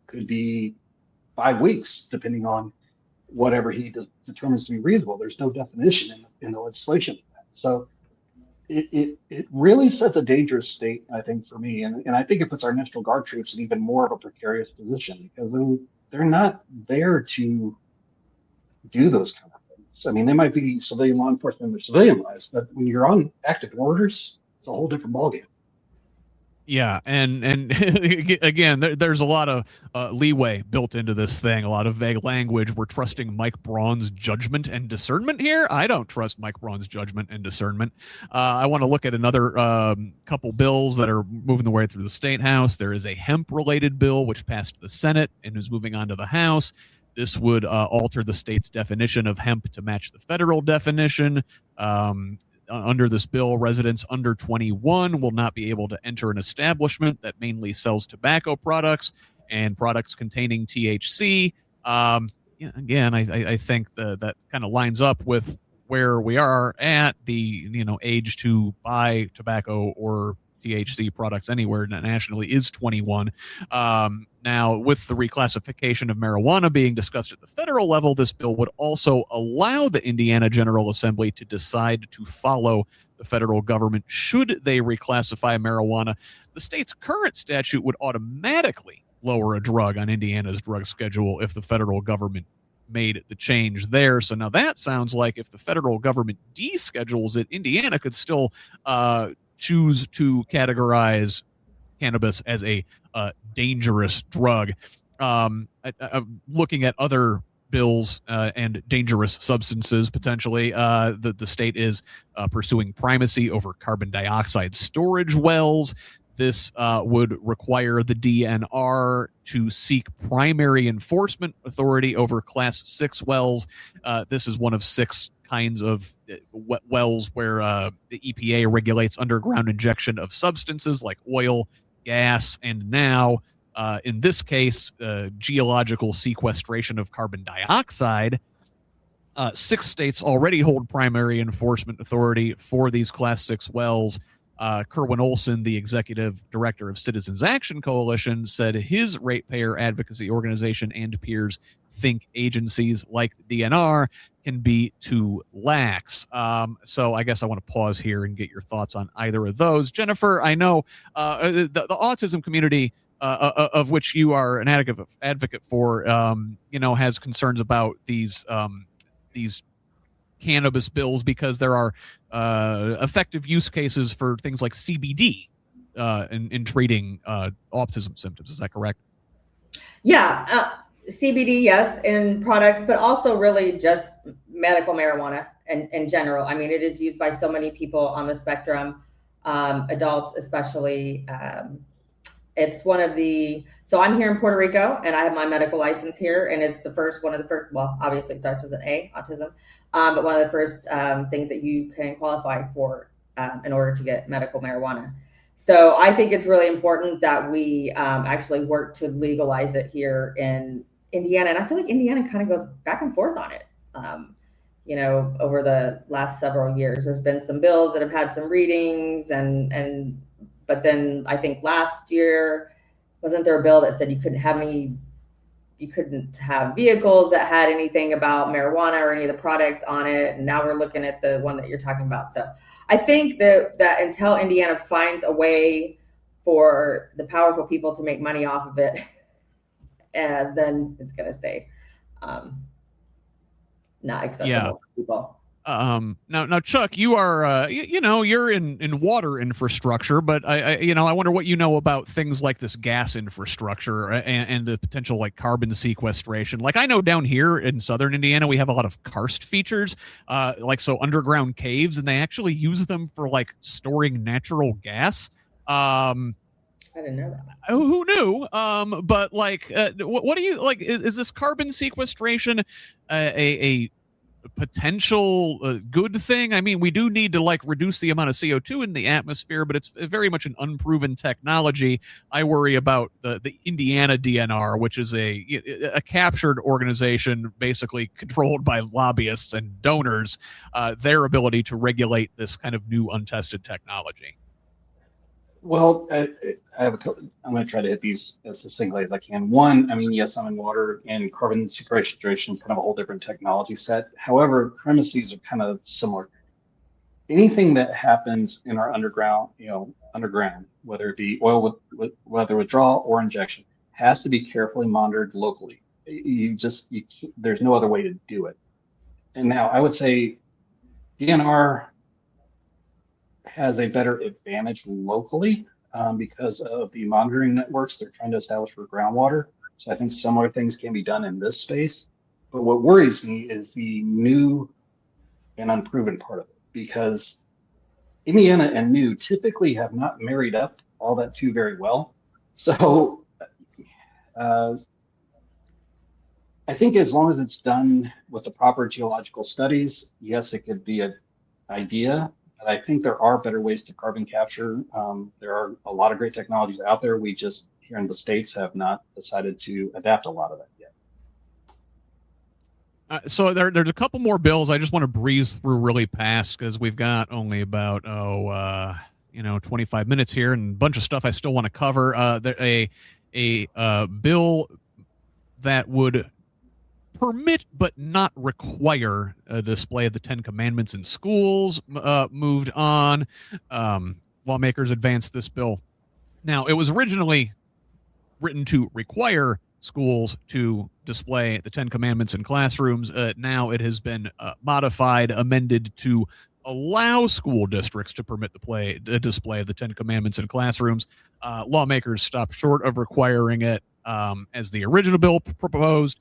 could be 5 weeks, depending on whatever he determines to be reasonable. There's no definition in the legislation for that. So it really sets a dangerous state, I think, for me. And I think it puts our National Guard troops in even more of a precarious position because they're not there to do those kind of things. I mean, they might be civilian law enforcement in their civilian lives, but when you're on active orders, it's a whole different ballgame. Yeah, and again, there's a lot of leeway built into this thing, a lot of vague language. We're trusting Mike Braun's judgment and discernment here. I don't trust Mike Braun's judgment and discernment. I want to look at another couple bills that are moving their way through the State House. There is a hemp-related bill which passed the Senate and is moving on to the House. This would alter the state's definition of hemp to match the federal definition. Under this bill, residents under 21 will not be able to enter an establishment that mainly sells tobacco products and products containing THC. Again, I think that kind of lines up with where we are at. The age to buy tobacco or THC products anywhere nationally is 21. Now, with the reclassification of marijuana being discussed at the federal level, this bill would also allow the Indiana General Assembly to decide to follow the federal government should they reclassify marijuana. The state's current statute would automatically lower a drug on Indiana's drug schedule if the federal government made the change there. So now that sounds like if the federal government deschedules it, Indiana could still choose to categorize cannabis as a dangerous drug. Looking at other bills and dangerous substances potentially, the state is pursuing primacy over carbon dioxide storage wells. This would require the DNR to seek primary enforcement authority over Class 6 wells. This is one of 6 kinds of wells where the EPA regulates underground injection of substances like oil, gas, and now, in this case, geological sequestration of carbon dioxide. 6 states already hold primary enforcement authority for these Class 6 wells. Kerwin Olson, the executive director of Citizens Action Coalition, said his ratepayer advocacy organization and peers think agencies like the DNR can be too lax. So I guess I want to pause here and get your thoughts on either of those. Jennifer, I know the autism community, of which you are an advocate for, has concerns about these cannabis bills because there are effective use cases for things like CBD in treating autism symptoms. Is that correct? Yeah, CBD, yes, in products, but also really just medical marijuana in general. I mean, it is used by so many people on the spectrum, adults especially. It's one of the, so I'm here in Puerto Rico and I have my medical license here, and it's one of the first, well, obviously it starts with an A, autism, but one of the first things that you can qualify for in order to get medical marijuana. So I think it's really important that we actually work to legalize it here in Indiana. And I feel like Indiana kind of goes back and forth on it. Over the last several years, there's been some bills that have had some readings but then I think last year, wasn't there a bill that said you couldn't have vehicles that had anything about marijuana or any of the products on it. And now we're looking at the one that you're talking about. So I think that until Indiana finds a way for the powerful people to make money off of it, and then it's going to stay not accessible for people. Now, Chuck, you are, you're in water infrastructure, but I wonder what you know about things like this gas infrastructure and the potential like carbon sequestration. Like I know down here in southern Indiana, we have a lot of karst features, underground caves, and they actually use them for like storing natural gas. I didn't know that. Who knew? But like, what do you like? Is this carbon sequestration a potential good thing? I mean, we do need to like reduce the amount of CO2 in the atmosphere, but it's very much an unproven technology. I worry about the Indiana DNR, which is a captured organization basically controlled by lobbyists and donors, their ability to regulate this kind of new untested technology. Well, I have I'm going to try to hit these as succinctly as I can. One, I mean, yes, I'm in water, and carbon sequestration is kind of a whole different technology set. However, premises are kind of similar. Anything that happens in our underground, whether it be oil whether withdrawal or injection, has to be carefully monitored locally. There's no other way to do it. And now I would say DNR has a better advantage locally because of the monitoring networks they're trying to establish for groundwater. So I think similar things can be done in this space. But what worries me is the new and unproven part of it, because Indiana and new typically have not married up all that too very well. So I think as long as it's done with the proper geological studies, yes, it could be an idea. I think there are better ways to carbon capture. There are a lot of great technologies out there. We just here in the States have not decided to adapt a lot of that yet. So there's a couple more bills I just want to breeze through really fast because we've got only about 25 minutes here and a bunch of stuff I still want to cover. A bill that would permit but not require a display of the Ten Commandments in schools moved on. Lawmakers advanced this bill. Now, it was originally written to require schools to display the Ten Commandments in classrooms. Now it has been modified, amended to allow school districts to permit the display of the Ten Commandments in classrooms. Lawmakers stopped short of requiring it as the original bill proposed.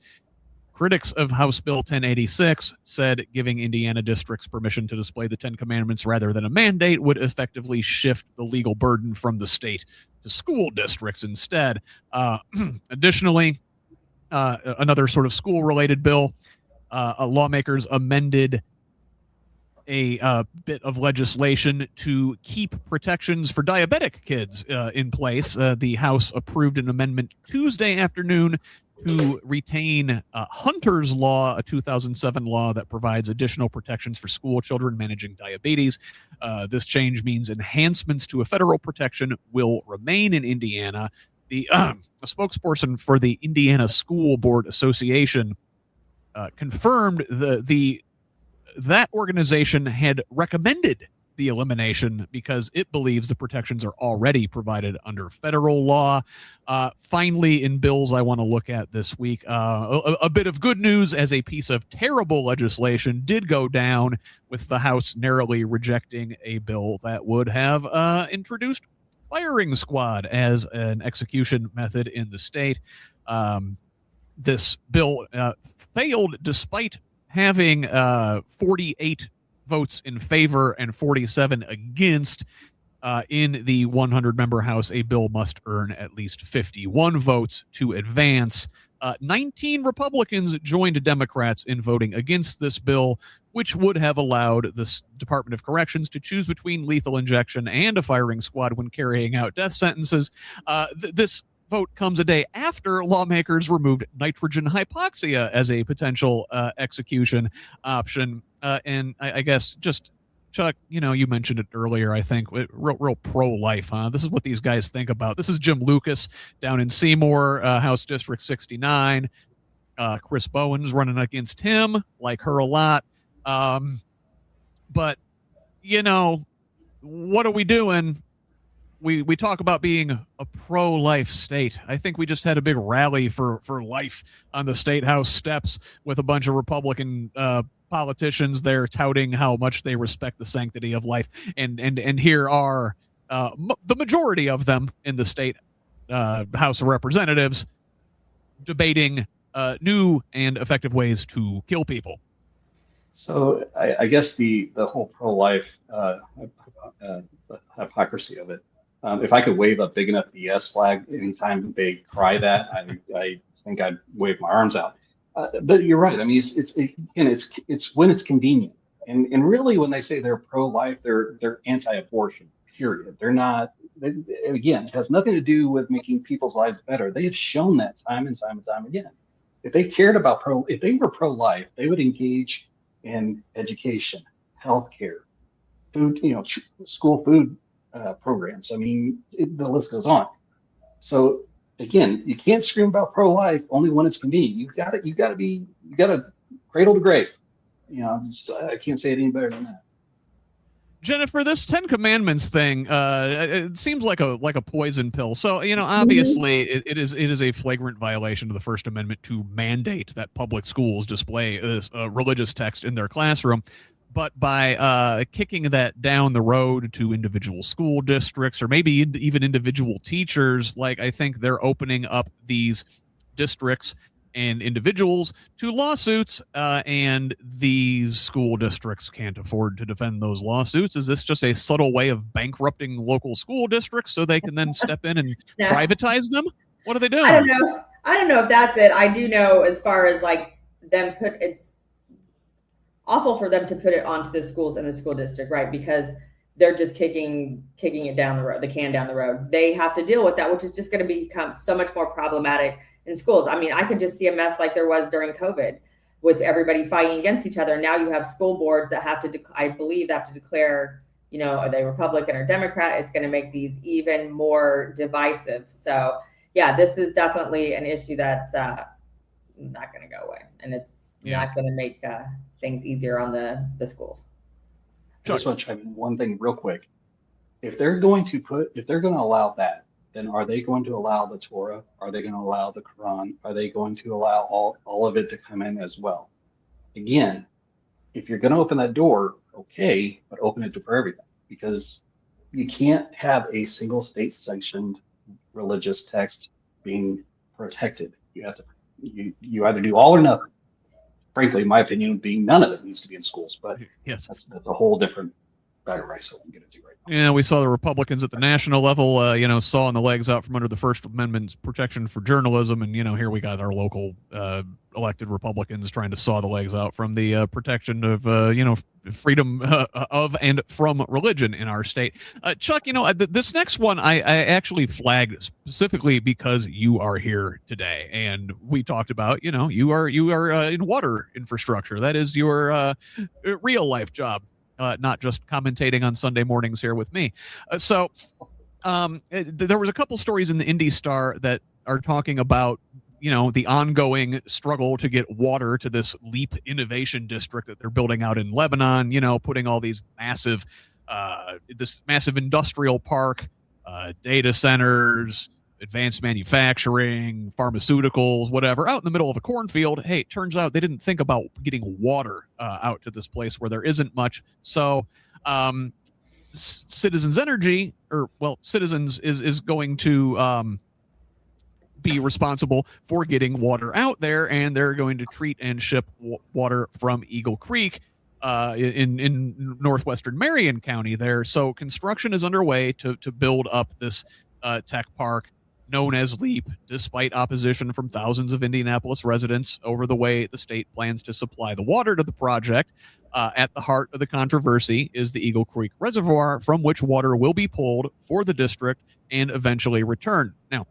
Critics of House Bill 1086 said giving Indiana districts permission to display the Ten Commandments rather than a mandate would effectively shift the legal burden from the state to school districts instead. Additionally, another sort of school-related bill, lawmakers amended a bit of legislation to keep protections for diabetic kids in place. The House approved an amendment Tuesday afternoon to retain Hunter's Law, a 2007 law that provides additional protections for school children managing diabetes. This change means enhancements to a federal protection will remain in Indiana. A spokesperson for the Indiana School Board Association confirmed that organization had recommended the elimination because it believes the protections are already provided under federal law. Finally, in bills I want to look at this week, a bit of good news as a piece of terrible legislation did go down with the House narrowly rejecting a bill that would have introduced firing squad as an execution method in the state. This bill failed despite having 48 votes in favor and 47 against. In the 100-member House, a bill must earn at least 51 votes to advance. 19 Republicans joined Democrats in voting against this bill, which would have allowed the Department of Corrections to choose between lethal injection and a firing squad when carrying out death sentences. This vote comes a day after lawmakers removed nitrogen hypoxia as a potential execution option. And I guess just, Chuck, you mentioned it earlier, I think, real pro-life, huh? This is what these guys think about. This is Jim Lucas down in Seymour, House District 69. Chris Bowen's running against him, like her a lot. But, what are we doing? We talk about being a pro-life state. I think we just had a big rally for life on the State House steps with a bunch of Republican politicians there touting how much they respect the sanctity of life. And here are the majority of them in the State House of Representatives debating new and effective ways to kill people. So I guess the whole pro-life hypocrisy of it. If I could wave a big enough BS flag anytime they cry that, I think I'd wave my arms out. But you're right. I mean, it's when it's convenient, and really when they say they're pro-life, they're anti-abortion. Period. They're not. Again, it has nothing to do with making people's lives better. They have shown that time and time and time again. If they cared about if they were pro-life, they would engage in education, healthcare, food, school food programs. I mean, the list goes on. So again, you can't scream about pro-life only when it's convenient. You got to cradle to grave. I can't say it any better than that. Jennifer, this Ten Commandments thing, it seems like a poison pill. So, obviously it is a flagrant violation of the First Amendment to mandate that public schools display this religious text in their classroom. But by kicking that down the road to individual school districts or maybe even individual teachers, I think they're opening up these districts and individuals to lawsuits, and these school districts can't afford to defend those lawsuits. Is this just a subtle way of bankrupting local school districts so they can then step in and privatize them? What are they doing? I don't know if that's it. I do know as far as it's awful for them to put it onto the schools and the school district, right? Because they're just kicking it down the road, the can down the road. They have to deal with that, which is just going to become so much more problematic in schools. I mean, I could just see a mess like there was during COVID with everybody fighting against each other. Now you have school boards that have to, I believe, have to declare, are they Republican or Democrat? It's going to make these even more divisive. So yeah, this is definitely an issue that's not going to go away, and it's not going to make things easier on the schools. I just want to chime in one thing real quick. If they're going to allow that, then are they going to allow the Torah? Are they going to allow the Quran? Are they going to allow all of it to come in as well? Again, if you're going to open that door, okay, but open it for everything, because you can't have a single state sanctioned religious text being protected. You have to, you either do all or nothing. Frankly, in my opinion, being none of it needs to be in schools, but yes, that's a whole different bag of rice we can get into right now. Yeah, we saw the Republicans at the national level, sawing the legs out from under the First Amendment's protection for journalism, and here we got our local elected Republicans trying to saw the legs out from the protection of freedom of and from religion in our state. Chuck, this next one I actually flagged specifically because you are here today, and we talked about you are in water infrastructure. That is your real life job. Not just commentating on Sunday mornings here with me. So there was a couple stories in the Indy Star that are talking about, the ongoing struggle to get water to this LEAP innovation district that they're building out in Lebanon, putting all these massive industrial park, data centers, advanced manufacturing, pharmaceuticals, whatever, out in the middle of a cornfield. Hey, it turns out they didn't think about getting water out to this place where there isn't much. So Citizens Energy, Citizens is going to be responsible for getting water out there, and they're going to treat and ship water from Eagle Creek in northwestern Marion County there. So construction is underway to build up this tech park known as LEAP, despite opposition from thousands of Indianapolis residents over the way the state plans to supply the water to the project. At the heart of the controversy is the Eagle Creek Reservoir, from which water will be pulled for the district and eventually returned. Now,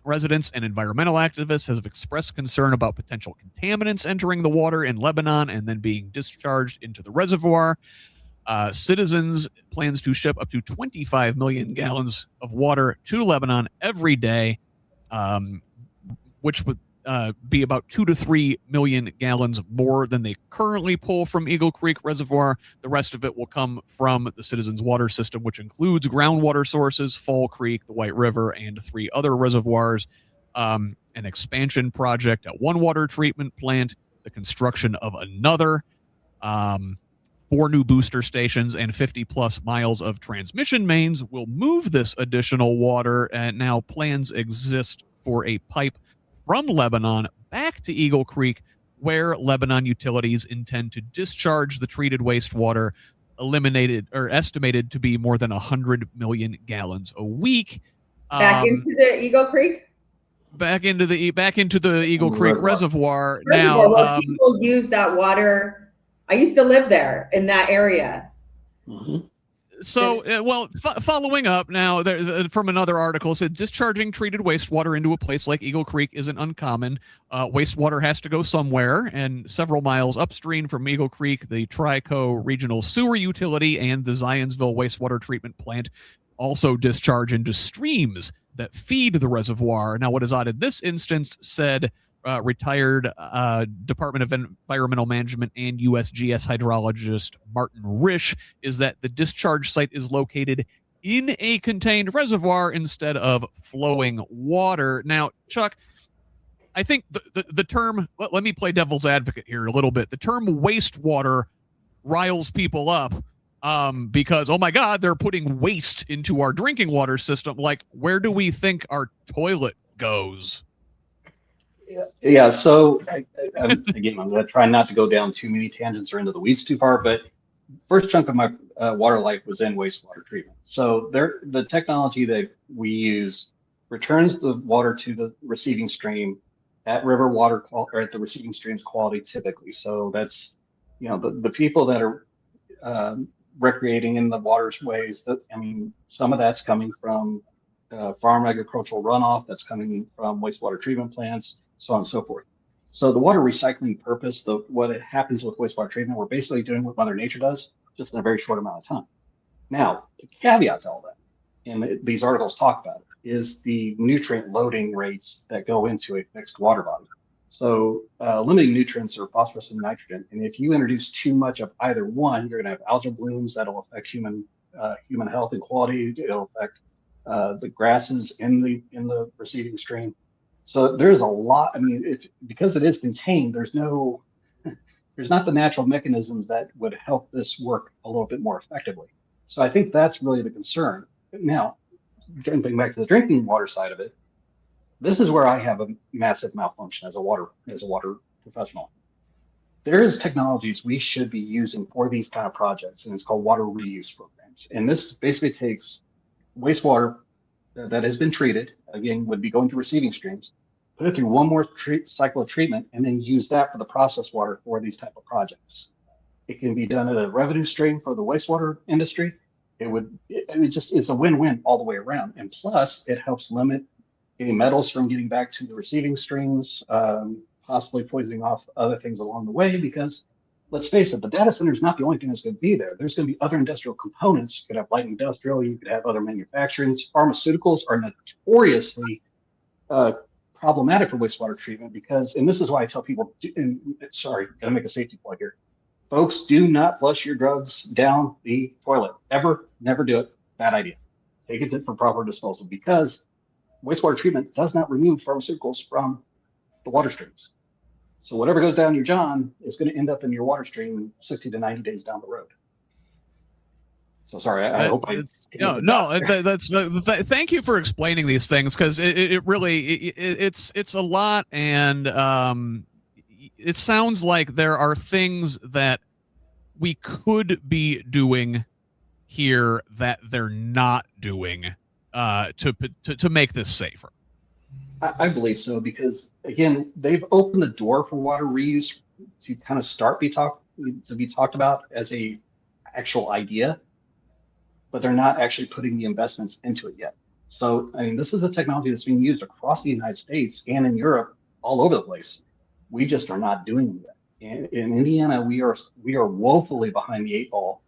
residents and environmental activists have expressed concern about potential contaminants entering the water in Lebanon and then being discharged into the reservoir. Citizens plans to ship up to 25 million gallons of water to Lebanon every day, which would be about 2 to 3 million gallons more than they currently pull from Eagle Creek Reservoir. The rest of it will come from the Citizens water system, which includes groundwater sources, Fall Creek, the White River, and 3 other reservoirs, an expansion project at one water treatment plant, the construction of another, 4 new booster stations, and 50-plus miles of transmission mains will move this additional water, and now plans exist for a pipe from Lebanon back to Eagle Creek, where Lebanon utilities intend to discharge the treated wastewater, estimated to be more than 100 million gallons a week. Back into the Eagle Creek? Back into the Eagle Creek Reservoir. Now, people use that water. I used to live there in that area. Mm-hmm. So, following up now from another article, said discharging treated wastewater into a place like Eagle Creek isn't uncommon. Wastewater has to go somewhere, and several miles upstream from Eagle Creek, the Trico Regional Sewer Utility and the Zionsville Wastewater Treatment Plant also discharge into streams that feed the reservoir. Now, what is odd in this instance, said retired Department of Environmental Management and USGS hydrologist Martin Risch, is that the discharge site is located in a contained reservoir instead of flowing water. Now, Chuck, I think the term, let me play devil's advocate here a little bit. The term wastewater riles people up because, oh my God, they're putting waste into our drinking water system. Like, where do we think our toilet goes? Yeah. So again, I'm going to try not to go down too many tangents or into the weeds too far, but first chunk of my water life was in wastewater treatment. So the technology that we use returns the water to the receiving stream at river water or at the receiving stream's quality typically. So that's, the people that are recreating in the waterways. Some of that's coming from farm agricultural runoff, that's coming from wastewater treatment plants, so on and so forth. So the water recycling purpose, what it happens with wastewater treatment, we're basically doing what Mother Nature does, just in a very short amount of time. Now, the caveat to all that, and these articles talk about it, is the nutrient loading rates that go into a fixed water body. So limiting nutrients are phosphorus and nitrogen. And if you introduce too much of either one, you're going to have algal blooms that'll affect human health and quality. It'll affect the grasses in the receiving stream. So there's a lot. Because it is contained, there's not the natural mechanisms that would help this work a little bit more effectively. So I think that's really the concern. Now, jumping back to the drinking water side of it, this is where I have a massive malfunction as a water professional. There is technologies we should be using for these kind of projects, and it's called water reuse programs. And this basically takes wastewater that has been treated, again, would be going to receiving streams, put it through one more cycle of treatment, and then use that for the processed water for these type of projects. It can be done as a revenue stream for the wastewater industry. It's a win-win all the way around. And plus, it helps limit any metals from getting back to the receiving streams, possibly poisoning off other things along the way, because let's face it, the data center is not the only thing that's going to be there. There's going to be other industrial components. You could have light industrial, you could have other manufacturing. Pharmaceuticals are notoriously problematic for wastewater treatment because, and this is why I tell people, gotta make a safety plug here. Folks, do not flush your drugs down the toilet. Ever, never do it. Bad idea. Take it for proper disposal because wastewater treatment does not remove pharmaceuticals from the water streams. So whatever goes down your John is going to end up in your water stream 60 to 90 days down the road. So sorry, I hope I... Thank you for explaining these things because it really it's a lot, and it sounds like there are things that we could be doing here that they're not doing to make this safer. I believe so because again, they've opened the door for water reuse to kind of start to be talked about as a actual idea, but they're not actually putting the investments into it yet. So this is a technology that's being used across the United States and in Europe, all over the place. We just are not doing it yet. In Indiana, we are woefully behind the eight ball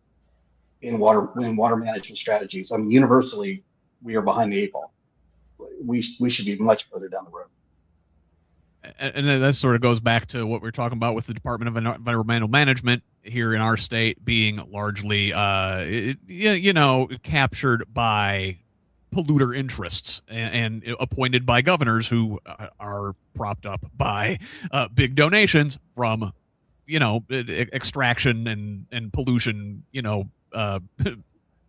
in water management strategies. Universally, we are behind the eight ball. We should be much further down the road. And then that sort of goes back to what we were talking about with the Department of Environmental Management here in our state being largely, captured by polluter interests and appointed by governors who are propped up by big donations from, extraction and pollution,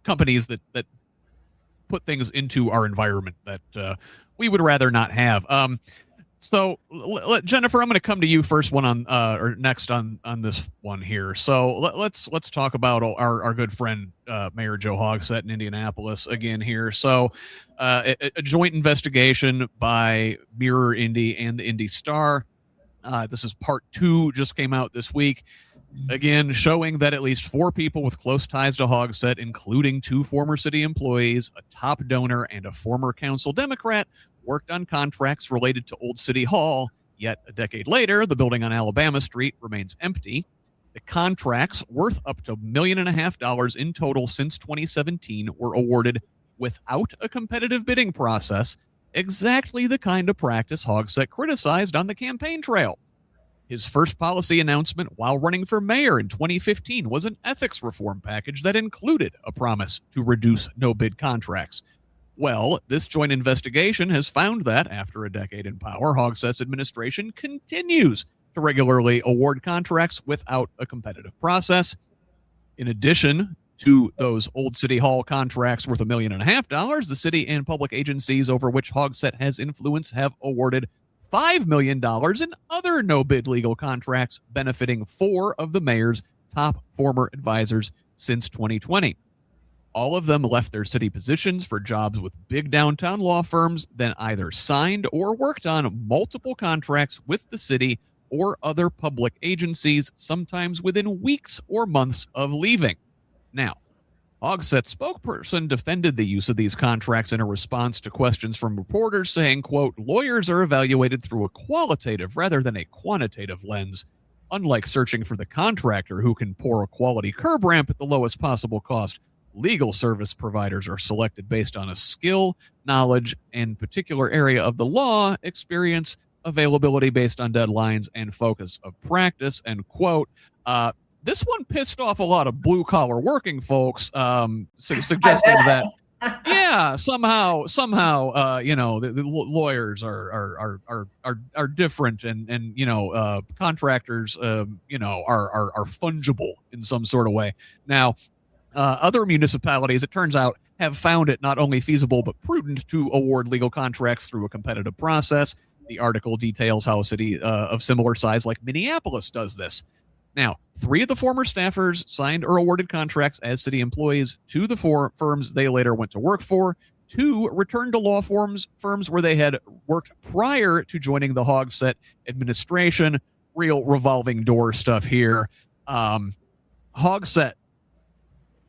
companies that put things into our environment that we would rather not have. So Jennifer, I'm going to come to you first next on this one here. So let's talk about our good friend Mayor Joe Hogsett in Indianapolis again here. So a joint investigation by Mirror Indy and the Indy Star. This is part 2, just came out this week. Again, showing that at least 4 people with close ties to Hogsett, including 2 former city employees, a top donor, and a former council Democrat, worked on contracts related to Old City Hall, yet a decade later, the building on Alabama Street remains empty. The contracts, worth up to $1.5 million in total since 2017, were awarded without a competitive bidding process, exactly the kind of practice Hogsett criticized on the campaign trail. His first policy announcement while running for mayor in 2015 was an ethics reform package that included a promise to reduce no-bid contracts. Well, this joint investigation has found that, after a decade in power, Hogsett's administration continues to regularly award contracts without a competitive process. In addition to those Old City Hall contracts worth $1.5 million, the city and public agencies over which Hogsett has influence have awarded $5 million in other no-bid legal contracts benefiting 4 of the mayor's top former advisors since 2020. All of them left their city positions for jobs with big downtown law firms, then either signed or worked on multiple contracts with the city or other public agencies, sometimes within weeks or months of leaving. Now, Hogsett spokesperson defended the use of these contracts in a response to questions from reporters, saying, quote, lawyers are evaluated through a qualitative rather than a quantitative lens. Unlike searching for the contractor who can pour a quality curb ramp at the lowest possible cost, legal service providers are selected based on a skill, knowledge, and particular area of the law, experience, availability based on deadlines, and focus of practice, end quote. This one pissed off a lot of blue-collar working folks, suggesting that, yeah, somehow, the lawyers are different, and contractors, are fungible in some sort of way. Now, other municipalities, it turns out, have found it not only feasible but prudent to award legal contracts through a competitive process. The article details how a city of similar size like Minneapolis does this. Now, 3 of the former staffers signed or awarded contracts as city employees to the 4 firms they later went to work for. 2 returned to law firms where they had worked prior to joining the Hogsett administration. Real revolving door stuff here. Hogsett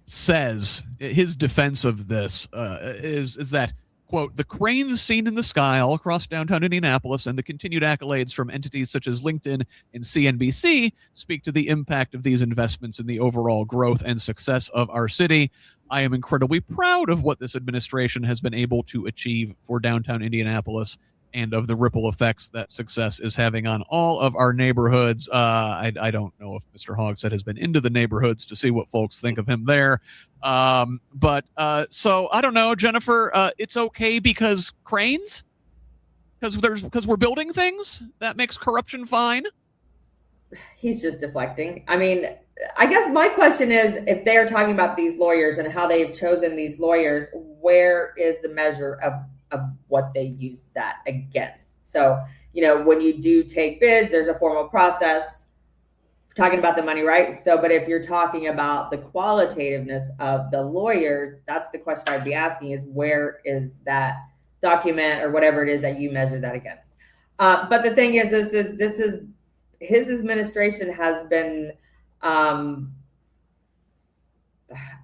says his defense of this is that, quote, the cranes seen in the sky all across downtown Indianapolis and the continued accolades from entities such as LinkedIn and CNBC speak to the impact of these investments in the overall growth and success of our city. I am incredibly proud of what this administration has been able to achieve for downtown Indianapolis and of the ripple effects that success is having on all of our neighborhoods. I don't know if Mr. Hogsett has been into the neighborhoods to see what folks think of him there. So I don't know, Jennifer, it's okay because cranes? Because we're building things? That makes corruption fine? He's just deflecting. I mean, I guess my question is, if they're talking about these lawyers and how they've chosen these lawyers, where is the measure of what they use that against? So, when you do take bids, there's a formal process. We're talking about the money, right? So, but if you're talking about the qualitativeness of the lawyer, that's the question I'd be asking is, where is that document or whatever it is that you measure that against? But the thing is, this is his administration has been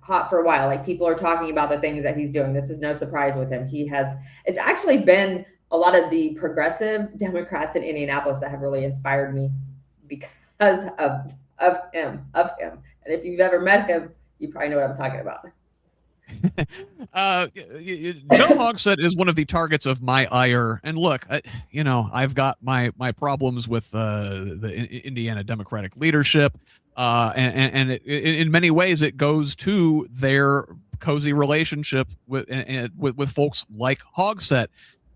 hot for a while. Like, people are talking about the things that he's doing. This is no surprise with him. It's actually been a lot of the progressive Democrats in Indianapolis that have really inspired me because of him. And if you've ever met him, you probably know what I'm talking about. Joe Hogsett is one of the targets of my ire. And look, I've got my problems with the Indiana Democratic leadership. And in many ways, it goes to their cozy relationship with folks like Hogsett.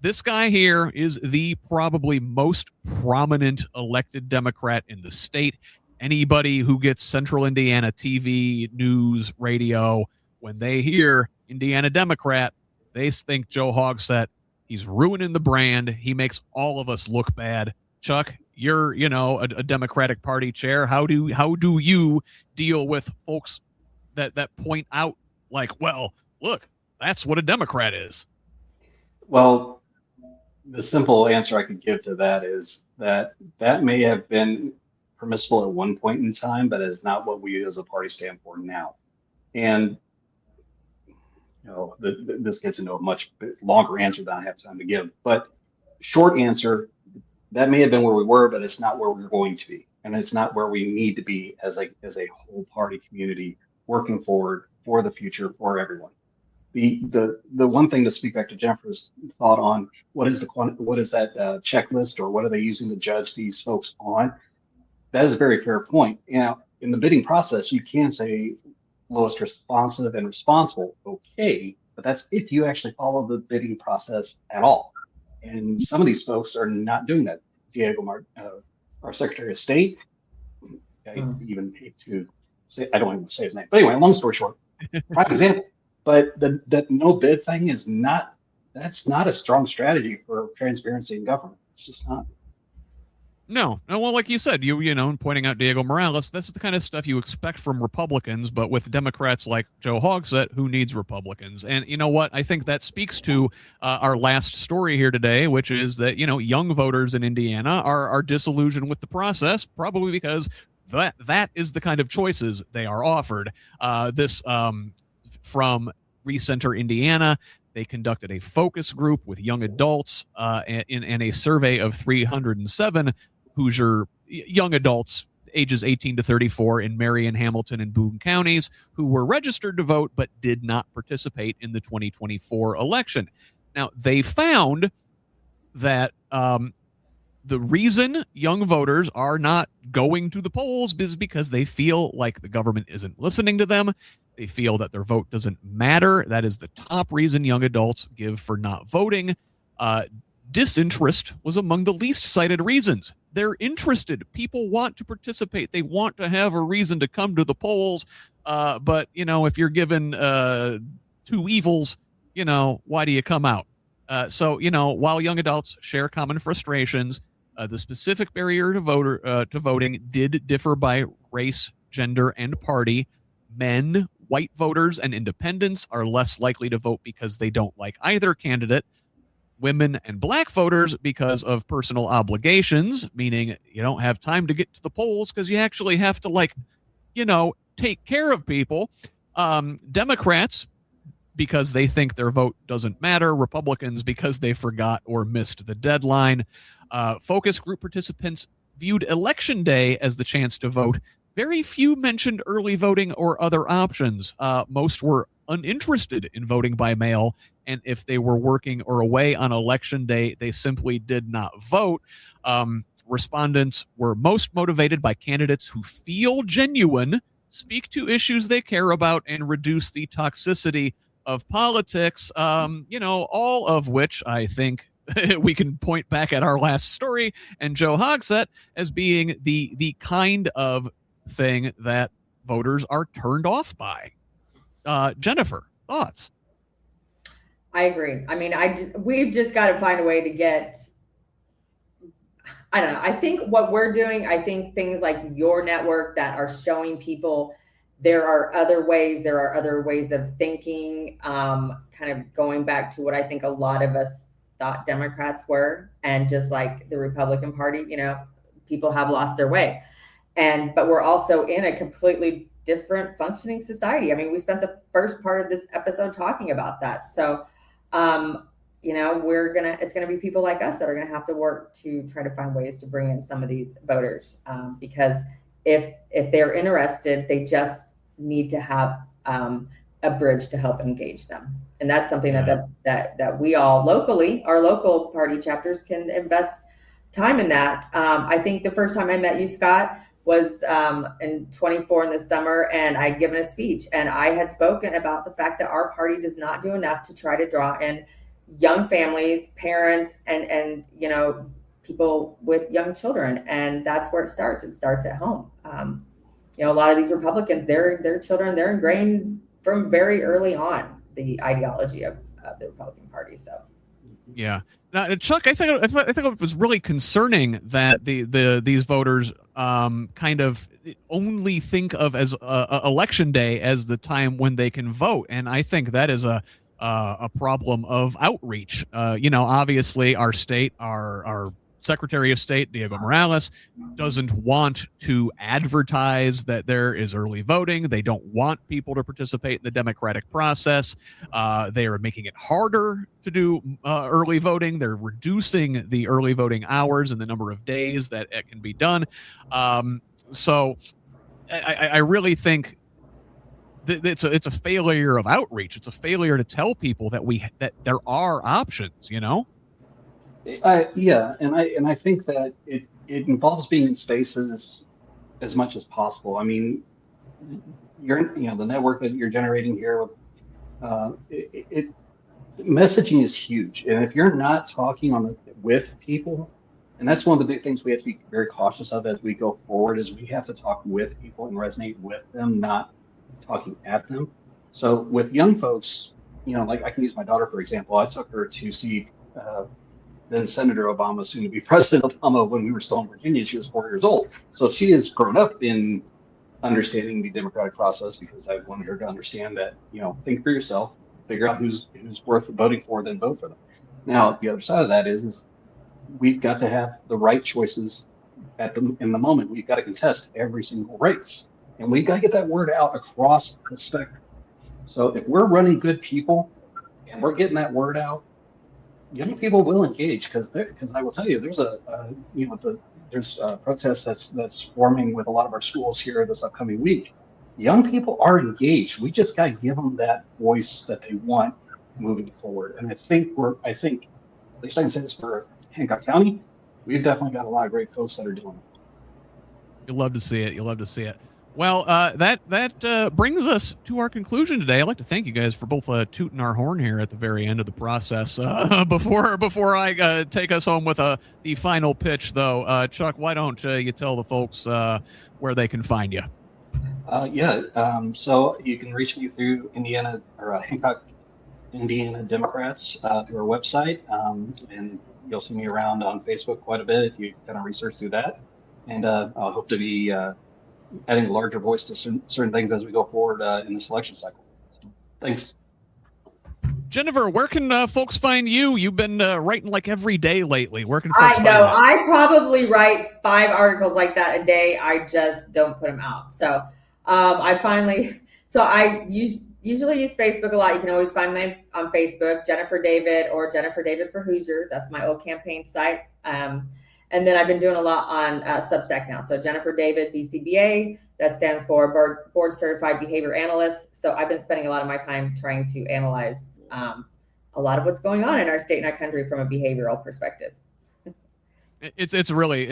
This guy here is the probably most prominent elected Democrat in the state. Anybody who gets Central Indiana TV, news, radio, when they hear Indiana Democrat, they think Joe Hogsett. He's ruining the brand. He makes all of us look bad. Chuck, you're, a Democratic Party chair. How do you deal with folks that point out, like, well, look, that's what a Democrat is? Well, the simple answer I could give to that is that may have been permissible at one point in time, but is not what we as a party stand for now. And this gets into a much longer answer than I have time to give. But short answer, that may have been where we were, but it's not where we're going to be, and it's not where we need to be as a whole party community working forward for the future for everyone. The one thing to speak back to Jennifer's thought on what is that checklist, or what are they using to judge these folks on? That is a very fair point. In the bidding process, you can say lowest responsive and responsible, okay, but that's if you actually follow the bidding process at all. And some of these folks are not doing that. Diego, our Secretary of State, I even hate to say, I don't even say his name. But anyway, long story short, prime example. But that no bid thing that's not a strong strategy for transparency in government. It's just not. No, well, like you said, pointing out Diego Morales, that's the kind of stuff you expect from Republicans, but with Democrats like Joe Hogsett, who needs Republicans? And you know what? I think that speaks to our last story here today, which is that, young voters in Indiana are disillusioned with the process, probably because that is the kind of choices they are offered. This from Recenter Indiana. They conducted a focus group with young adults in a survey of 307 Hoosier young adults ages 18 to 34 in Marion, Hamilton, and Boone counties who were registered to vote but did not participate in the 2024 election. Now, they found that the reason young voters are not going to the polls is because they feel like the government isn't listening to them. They feel that their vote doesn't matter. That is the top reason young adults give for not voting. Disinterest was among the least cited reasons. They're interested. People want to participate. They want to have a reason to come to the polls. But, if you're given two evils, why do you come out? So, while young adults share common frustrations, the specific barrier to voting did differ by race, gender, and party. Men, white voters, and independents are less likely to vote because they don't like either candidate. Women and black voters because of personal obligations, meaning you don't have time to get to the polls because you actually have to, take care of people. Democrats, because they think their vote doesn't matter. Republicans, because they forgot or missed the deadline. Focus group participants viewed Election Day as the chance to vote. Very few mentioned early voting or other options. Most were uninterested in voting by mail, and if they were working or away on Election Day, they simply did not vote. Respondents were most motivated by candidates who feel genuine, speak to issues they care about, and reduce the toxicity of politics, all of which I think we can point back at our last story and Joe Hogsett as being the kind of thing that voters are turned off by. Jennifer, thoughts? I agree. I mean, we've just got to find a way to get, I don't know. I think what we're doing, I think things like your network that are showing people there are other ways of thinking, kind of going back to what I think a lot of us thought Democrats were, and just like the Republican Party, people have lost their way. But we're also in a completely different functioning society. I mean, we spent the first part of this episode talking about that. So, it's going to be people like us that are going to have to work to try to find ways to bring in some of these voters. Because if they're interested, they just need to have a bridge to help engage them. And that's something that we all locally, our local party chapters, can invest time in that. I think the first time I met you, Scott, was in 24 in the summer, and I'd given a speech, and I had spoken about the fact that our party does not do enough to try to draw in young families, parents, and people with young children. And that's where it starts. It starts at home. A lot of these Republicans, their children, they're ingrained from very early on the ideology of the Republican Party. So, yeah. Now, Chuck, I think it was really concerning that these voters kind of only think of as Election Day as the time when they can vote, and I think that is a problem of outreach. Obviously, our state, our Secretary of State, Diego Morales, doesn't want to advertise that there is early voting. They don't want people to participate in the democratic process. They are making it harder to do early voting. They're reducing the early voting hours and the number of days that it can be done. So I really think that it's a failure of outreach. It's a failure to tell people that there are options, Yeah, and I think that it involves being in spaces as much as possible. I mean, the network that you're generating here, messaging is huge, and if you're not talking with people, and that's one of the big things we have to be very cautious of as we go forward, is we have to talk with people and resonate with them, not talking at them. So with young folks, like I can use my daughter for example. I took her to see then Senator Obama, soon to be President Obama, when we were still in Virginia. She was 4 years old. So she has grown up in understanding the democratic process, because I wanted her to understand that, think for yourself, figure out who's worth voting for, then vote for them. Now, the other side of that is we've got to have the right choices in the moment. We've got to contest every single race, and we've got to get that word out across the spectrum. So if we're running good people and we're getting that word out, young people will engage because I will tell you there's there's a protest that's forming with a lot of our schools here this upcoming week. Young people are engaged. We just got to give them that voice that they want moving forward. And I think at least I can say this for Hancock County, we've definitely got a lot of great folks that are doing it. You'll love to see it. You'll love to see it. Well, that brings us to our conclusion today. I'd like to thank you guys for both tooting our horn here at the very end of the process. Before I take us home with the final pitch, though, Chuck, why don't you tell the folks where they can find you? So you can reach me through Indiana or Hancock, Indiana Democrats through our website, and you'll see me around on Facebook quite a bit if you kind of research through that. And I'll hope to be adding a larger voice to certain things as we go forward in the selection cycle. So, thanks. Jennifer, where can folks find you? You've been writing like every day lately. Where can folks find you? I probably write 5 articles like that a day. I just don't put them out. So I usually use Facebook a lot. You can always find me on Facebook, Jennifer David or Jennifer David for Hoosiers. That's my old campaign site. And then I've been doing a lot on Substack now. So Jennifer David, BCBA, that stands for Board Certified Behavior Analyst. So I've been spending a lot of my time trying to analyze a lot of what's going on in our state and our country from a behavioral perspective. It's a really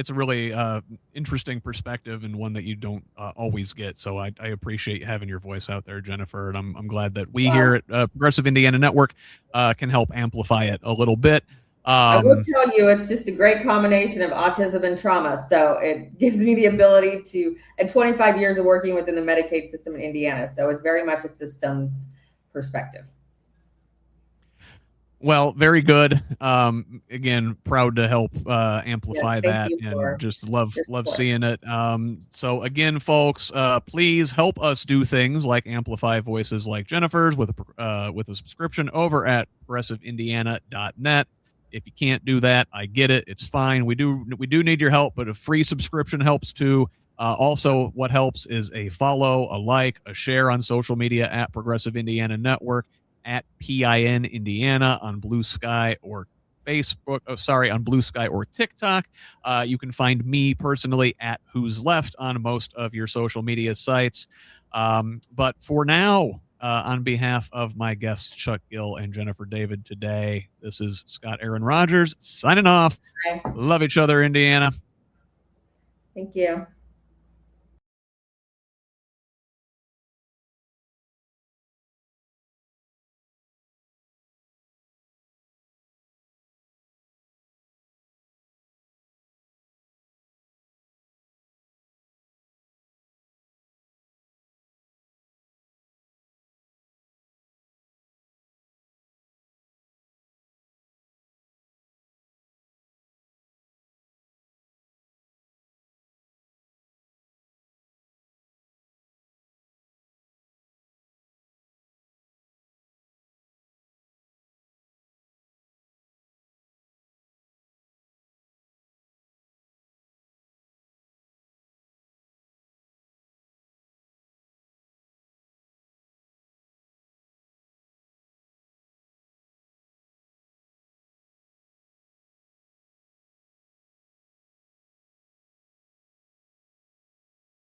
interesting perspective and one that you don't always get. So I appreciate having your voice out there, Jennifer, and I'm glad that we here at Progressive Indiana Network can help amplify it a little bit. I will tell you, it's just a great combination of autism and trauma. So it gives me the ability to, and 25 years of working within the Medicaid system in Indiana. So it's very much a systems perspective. Well, very good. Again, proud to help amplify that, and just love seeing it. So again, folks, please help us do things like amplify voices like Jennifer's with a subscription over at progressiveindiana.net. If you can't do that, I get it. It's fine. We do need your help, but a free subscription helps too. Also, what helps is a follow, a like, a share on social media at Progressive Indiana Network, at PIN Indiana on Blue Sky or Facebook. On Blue Sky or TikTok. You can find me personally at Who's Left on most of your social media sites. But for now, on behalf of my guests, Chuck Gill and Jennifer David today, this is Scott Aaron Rogers signing off. Bye. Love each other, Indiana. Thank you.